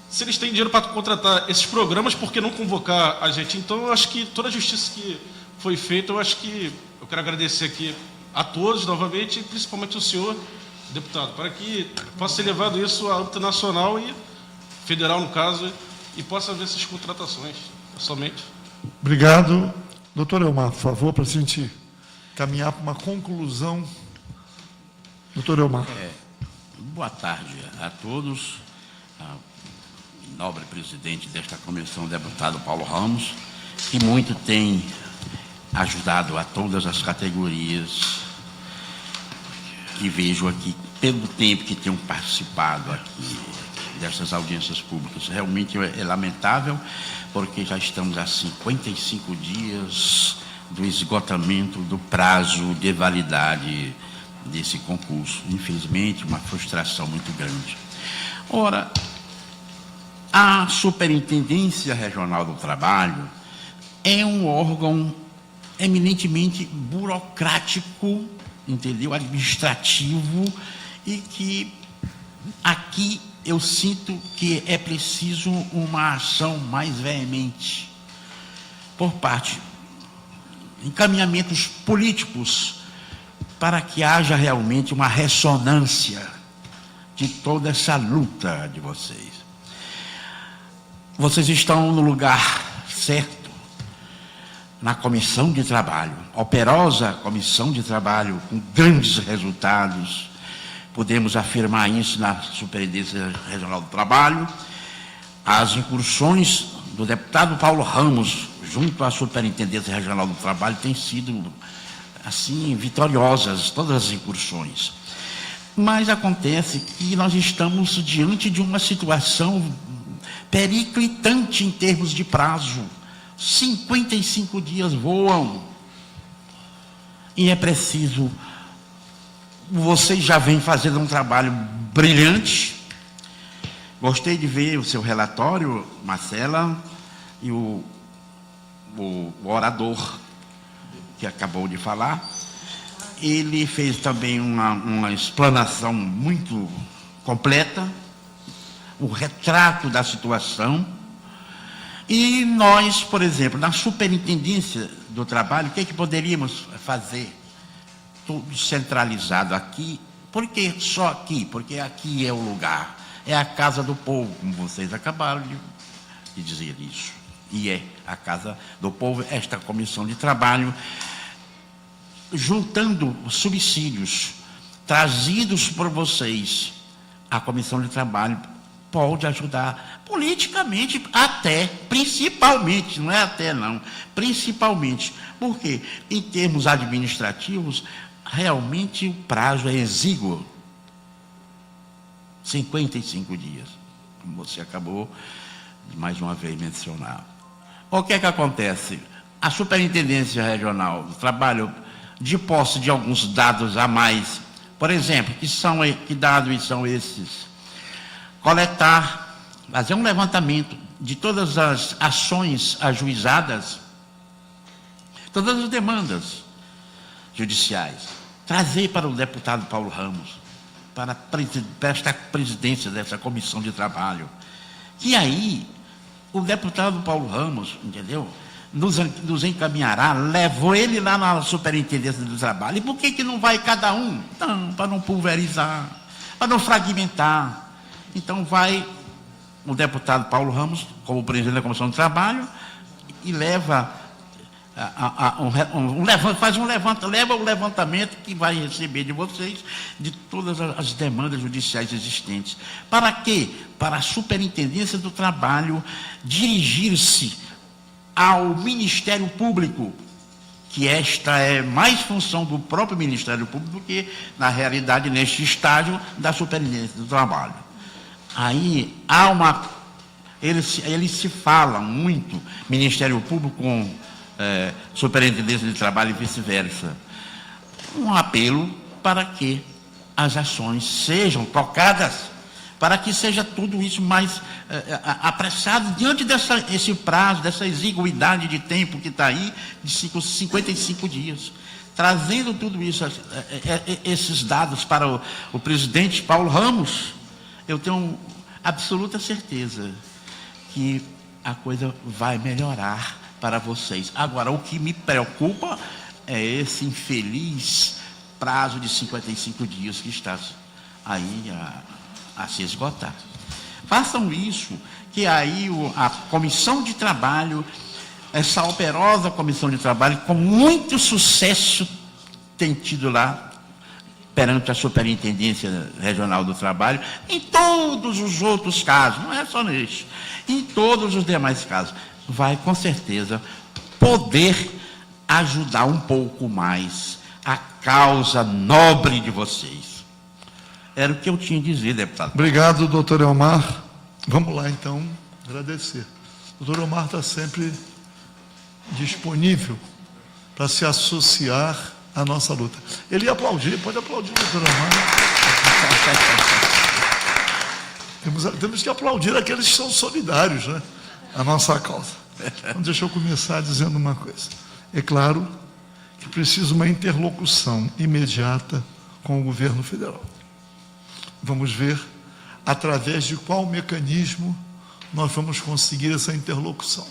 se eles têm dinheiro para contratar esses programas, por que não convocar a gente? Então, eu acho que toda a justiça que foi feita, eu quero agradecer aqui a todos, novamente, e principalmente ao senhor, deputado, para que possa ser levado isso a âmbito nacional e federal, no caso, e possa haver essas contratações, somente. Obrigado. Doutor Elmar, por favor, para a gente caminhar para uma conclusão. Doutor Elmar. Boa tarde a todos. Nobre presidente desta comissão, deputado Paulo Ramos, que muito tem ajudado a todas as categorias que vejo aqui, pelo tempo que tenham participado aqui dessas audiências públicas. Realmente é lamentável, porque já estamos há 55 dias do esgotamento do prazo de validade desse concurso. Infelizmente, uma frustração muito grande. Ora, a Superintendência Regional do Trabalho é um órgão eminentemente burocrático, entendeu? Administrativo, e que aqui eu sinto que é preciso uma ação mais veemente por parte, encaminhamentos políticos, para que haja realmente uma ressonância de toda essa luta de vocês. Vocês estão no lugar certo, na comissão de trabalho, operosa comissão de trabalho, com grandes resultados. Podemos afirmar isso na Superintendência Regional do Trabalho. As incursões do deputado Paulo Ramos junto à Superintendência Regional do Trabalho têm sido, assim, vitoriosas, todas as incursões. Mas acontece que nós estamos diante de uma situação periclitante em termos de prazo. 55 dias voam. E é preciso... Vocês já vêm fazendo um trabalho brilhante. Gostei de ver o seu relatório, Marcela, e o orador que acabou de falar. Ele fez também uma explanação muito completa, o retrato da situação. E nós, por exemplo, na Superintendência do Trabalho, o que é que poderíamos fazer? Tudo centralizado aqui. Por que só aqui? Porque aqui é o lugar, é a casa do povo, como vocês acabaram de dizer isso. E é a casa do povo, esta comissão de trabalho, juntando subsídios trazidos por vocês, a comissão de trabalho pode ajudar politicamente, até, principalmente, não é até não, principalmente, porque em termos administrativos, realmente o prazo é exíguo, 55 dias, como você acabou de mais uma vez mencionar. O que é que acontece? A Superintendência Regional do Trabalho, de posse de alguns dados a mais, por exemplo, que dados são esses? Coletar, fazer um levantamento de todas as ações ajuizadas, todas as demandas judiciais, trazer para o deputado Paulo Ramos, para esta presidência dessa comissão de trabalho. E aí, o deputado Paulo Ramos, entendeu? Nos encaminhará, levou ele lá na superintendência do trabalho. E por que não vai cada um? Não, para não pulverizar, para não fragmentar. Então vai o deputado Paulo Ramos, como presidente da comissão de trabalho, e leva leva o levantamento que vai receber de vocês de todas as demandas judiciais existentes. Para quê? Para a Superintendência do Trabalho dirigir-se ao Ministério Público, que esta é mais função do próprio Ministério Público do que, na realidade, neste estágio da Superintendência do Trabalho. Aí há eles se falam muito, Ministério Público com Superintendência de Trabalho e vice-versa. Um apelo para que as ações sejam tocadas, para que seja tudo isso mais apressado, diante desse prazo, dessa exiguidade de tempo que está aí, de 55 dias. Trazendo tudo isso, esses dados para o presidente Paulo Ramos, eu tenho absoluta certeza que a coisa vai melhorar para vocês. Agora, o que me preocupa é esse infeliz prazo de 55 dias que está aí a se esgotar. Façam isso, que aí a comissão de trabalho, essa operosa comissão de trabalho, com muito sucesso, tem tido lá perante a Superintendência Regional do Trabalho, em todos os outros casos, não é só neste, em todos os demais casos, vai com certeza poder ajudar um pouco mais a causa nobre de vocês. Era o que eu tinha a dizer, deputado. Obrigado, doutor Elmar. Vamos lá, então, agradecer. O doutor Elmar está sempre disponível para se associar à nossa luta. Ele ia aplaudir, pode aplaudir o doutor Elmar. Temos que aplaudir aqueles que são solidários, né? A nossa causa. Então, deixa eu começar dizendo uma coisa. É claro que precisa uma interlocução imediata com o governo federal. Vamos ver através de qual mecanismo nós vamos conseguir essa interlocução.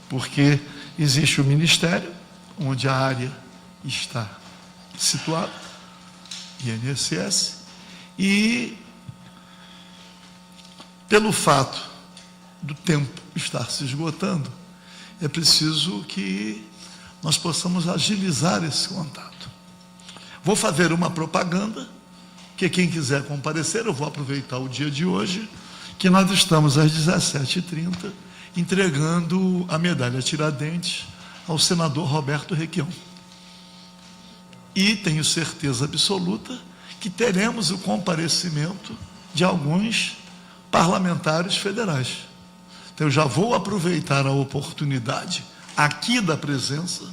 Porque existe o Ministério, onde a área está situada, INSS, e pelo fato do tempo estar se esgotando, é preciso que nós possamos agilizar esse contato. Vou fazer uma propaganda, que quem quiser comparecer, eu vou aproveitar o dia de hoje, que nós estamos às 17h30, entregando a medalha Tiradentes ao senador Roberto Requião. E tenho certeza absoluta que teremos o comparecimento de alguns parlamentares federais. Então, eu já vou aproveitar a oportunidade aqui da presença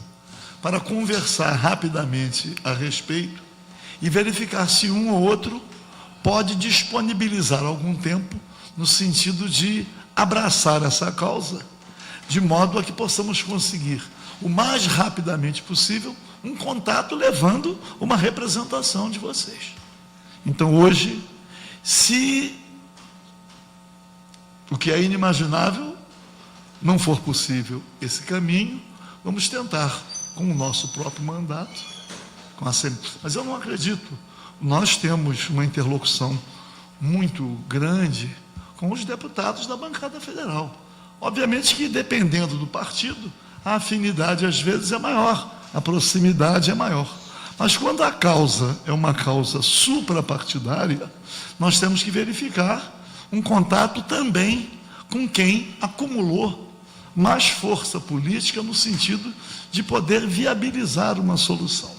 para conversar rapidamente a respeito e verificar se um ou outro pode disponibilizar algum tempo no sentido de abraçar essa causa, de modo a que possamos conseguir, o mais rapidamente possível, um contato levando uma representação de vocês. Então, hoje, se o que é inimaginável não for possível esse caminho, vamos tentar com o nosso próprio mandato, com a Assembleia. Mas eu não acredito. Nós temos uma interlocução muito grande com os deputados da bancada federal. Obviamente que, dependendo do partido, a afinidade às vezes é maior, a proximidade é maior. Mas quando a causa é uma causa suprapartidária, nós temos que verificar um contato também com quem acumulou mais força política no sentido de poder viabilizar uma solução.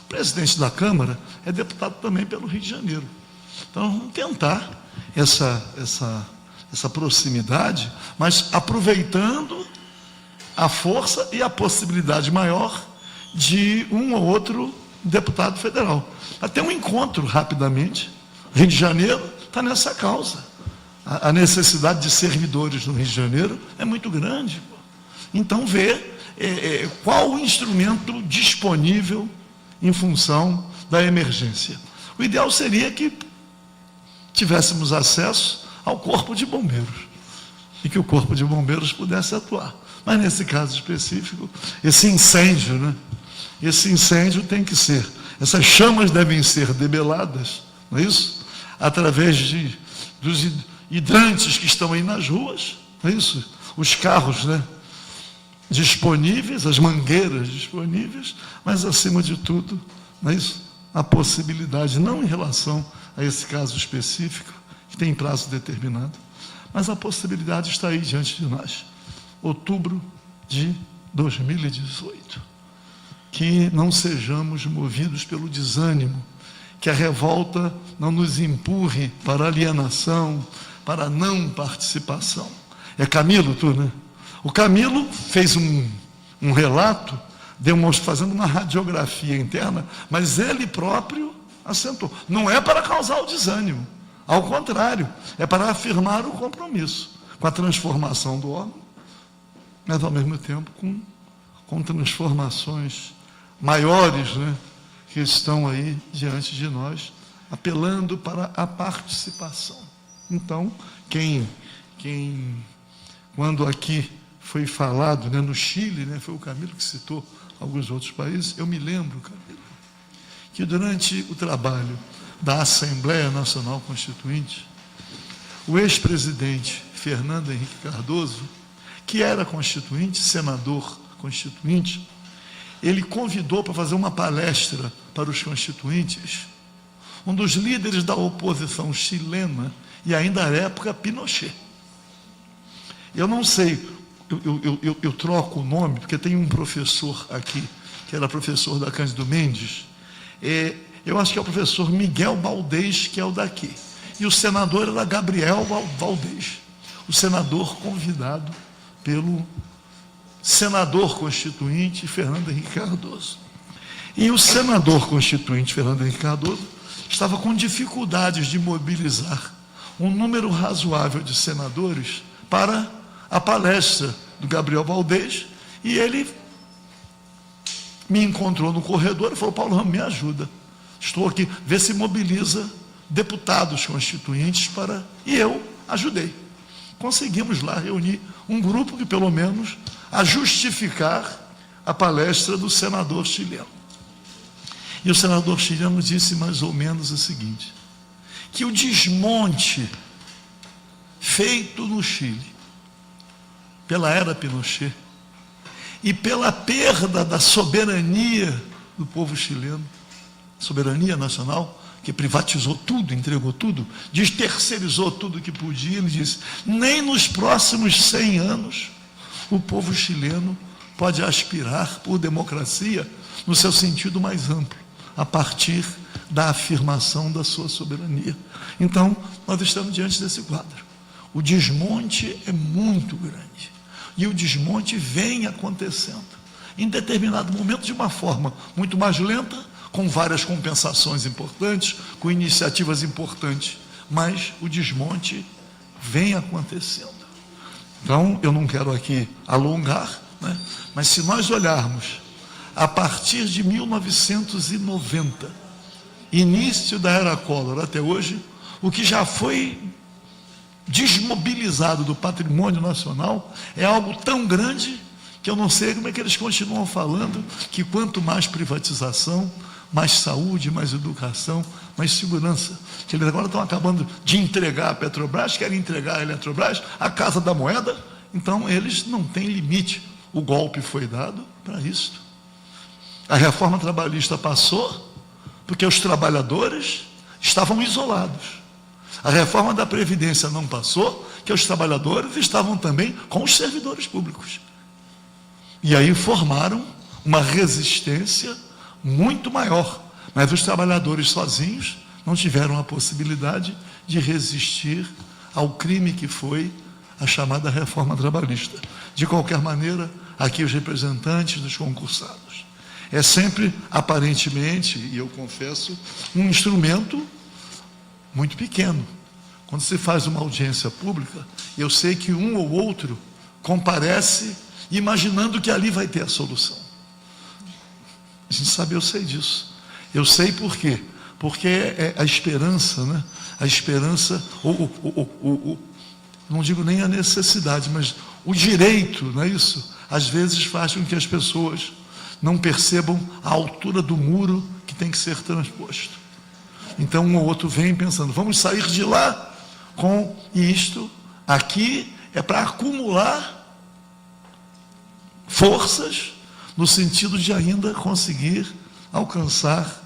O presidente da Câmara é deputado também pelo Rio de Janeiro. Então, vamos tentar essa proximidade, mas aproveitando a força e a possibilidade maior de um ou outro deputado federal. Até um encontro rapidamente. Rio de Janeiro está nessa causa. A necessidade de servidores no Rio de Janeiro é muito grande. Então, ver qual o instrumento disponível em função da emergência. O ideal seria que tivéssemos acesso ao corpo de bombeiros e que o corpo de bombeiros pudesse atuar. Mas nesse caso específico, esse incêndio, né? Esse incêndio tem que ser, essas chamas devem ser debeladas, não é isso? Através dos hidrantes que estão aí nas ruas, não é isso? Os carros, né? Disponíveis, as mangueiras disponíveis, mas acima de tudo, não é isso? A possibilidade, não em relação a esse caso específico, que tem prazo determinado, mas a possibilidade está aí diante de nós. Outubro de 2018. Que não sejamos movidos pelo desânimo, que a revolta não nos empurre para a alienação, para a não participação. É Camilo, né? O Camilo fez um relato, fazendo uma radiografia interna, mas ele próprio assentou. Não é para causar o desânimo, ao contrário, é para afirmar o compromisso com a transformação do órgão, mas ao mesmo tempo com transformações maiores, né, que estão aí diante de nós, apelando para a participação. Então, quando aqui foi falado, né, no Chile, né, foi o Camilo que citou alguns outros países, eu me lembro, Camilo, que durante o trabalho da Assembleia Nacional Constituinte, o ex-presidente Fernando Henrique Cardoso, que era constituinte, senador constituinte, ele convidou para fazer uma palestra para os constituintes um dos líderes da oposição chilena, e ainda à época Pinochet. Eu não sei, eu troco o nome, porque tem um professor aqui, que era professor da Cândido Mendes, eu acho que é o professor Miguel Baldez, que é o daqui, e o senador era Gabriel Baldez, o senador convidado pelo senador constituinte Fernando Henrique Cardoso. E o senador constituinte Fernando Henrique Cardoso estava com dificuldades de mobilizar um número razoável de senadores para a palestra do Gabriel Baldez, e ele me encontrou no corredor e falou: Paulo Ramos, me ajuda, estou aqui, vê se mobiliza deputados constituintes para... E eu ajudei. Conseguimos lá reunir um grupo que, pelo menos, a justificar a palestra do senador chileno. E o senador chileno disse mais ou menos o seguinte: que o desmonte feito no Chile pela era Pinochet e pela perda da soberania do povo chileno, soberania nacional, que privatizou tudo, entregou tudo, terceirizou tudo que podia, ele disse, nem nos próximos 100 anos o povo chileno pode aspirar por democracia no seu sentido mais amplo, a partir da afirmação da sua soberania. Então, nós estamos diante desse quadro. O desmonte é muito grande. E o desmonte vem acontecendo, em determinado momento, de uma forma muito mais lenta, com várias compensações importantes, com iniciativas importantes, mas o desmonte vem acontecendo. Então, eu não quero aqui alongar, né? Mas se nós olharmos a partir de 1990, início da era Collor até hoje, o que já foi desmobilizado do patrimônio nacional é algo tão grande que eu não sei como é que eles continuam falando que quanto mais privatização, mais saúde, mais educação, mais segurança. Que eles agora estão acabando de entregar a Petrobras, querem entregar a Eletrobras, a Casa da Moeda, então eles não têm limite. O golpe foi dado para isso. A reforma trabalhista passou porque os trabalhadores estavam isolados. A reforma da Previdência não passou porque os trabalhadores estavam também com os servidores públicos. E aí formaram uma resistência muito maior, mas os trabalhadores sozinhos não tiveram a possibilidade de resistir ao crime que foi a chamada reforma trabalhista. De qualquer maneira, aqui os representantes dos concursados, é sempre, aparentemente, e eu confesso, um instrumento muito pequeno. Quando se faz uma audiência pública, eu sei que um ou outro comparece imaginando que ali vai ter a solução. A gente sabe, eu sei disso. Eu sei por quê? porque é a esperança, né? A esperança, não digo nem a necessidade, mas o direito, não é isso? Às vezes faz com que as pessoas não percebam a altura do muro que tem que ser transposto. Então um ou outro vem pensando, vamos sair de lá com isto, aqui é para acumular forças no sentido de ainda conseguir alcançar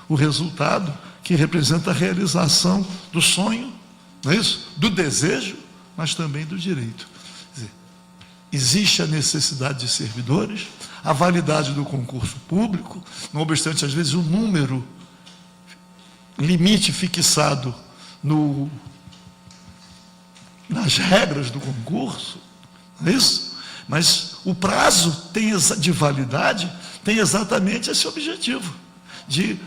o resultado que representa a realização do sonho, não é isso? Do desejo, mas também do direito. Quer dizer, existe a necessidade de servidores, a validade do concurso público, não obstante, às vezes, o número limite fixado nas regras do concurso, não é isso? Mas o prazo de validade tem exatamente esse objetivo, de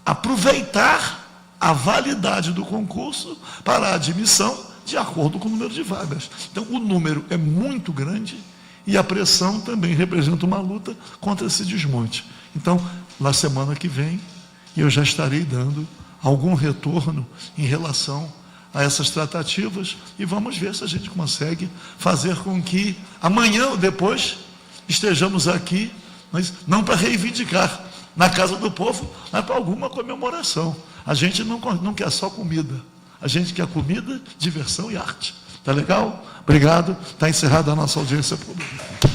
aproveitar a validade do concurso para a admissão de acordo com o número de vagas. Então, o número é muito grande e a pressão também representa uma luta contra esse desmonte. Então, na semana que vem, eu já estarei dando algum retorno em relação a essas tratativas e vamos ver se a gente consegue fazer com que amanhã ou depois estejamos aqui, mas não para reivindicar na Casa do Povo, mas para alguma comemoração. A gente não quer só comida, a gente quer comida, diversão e arte. Tá legal? Obrigado. Está encerrada a nossa audiência pública.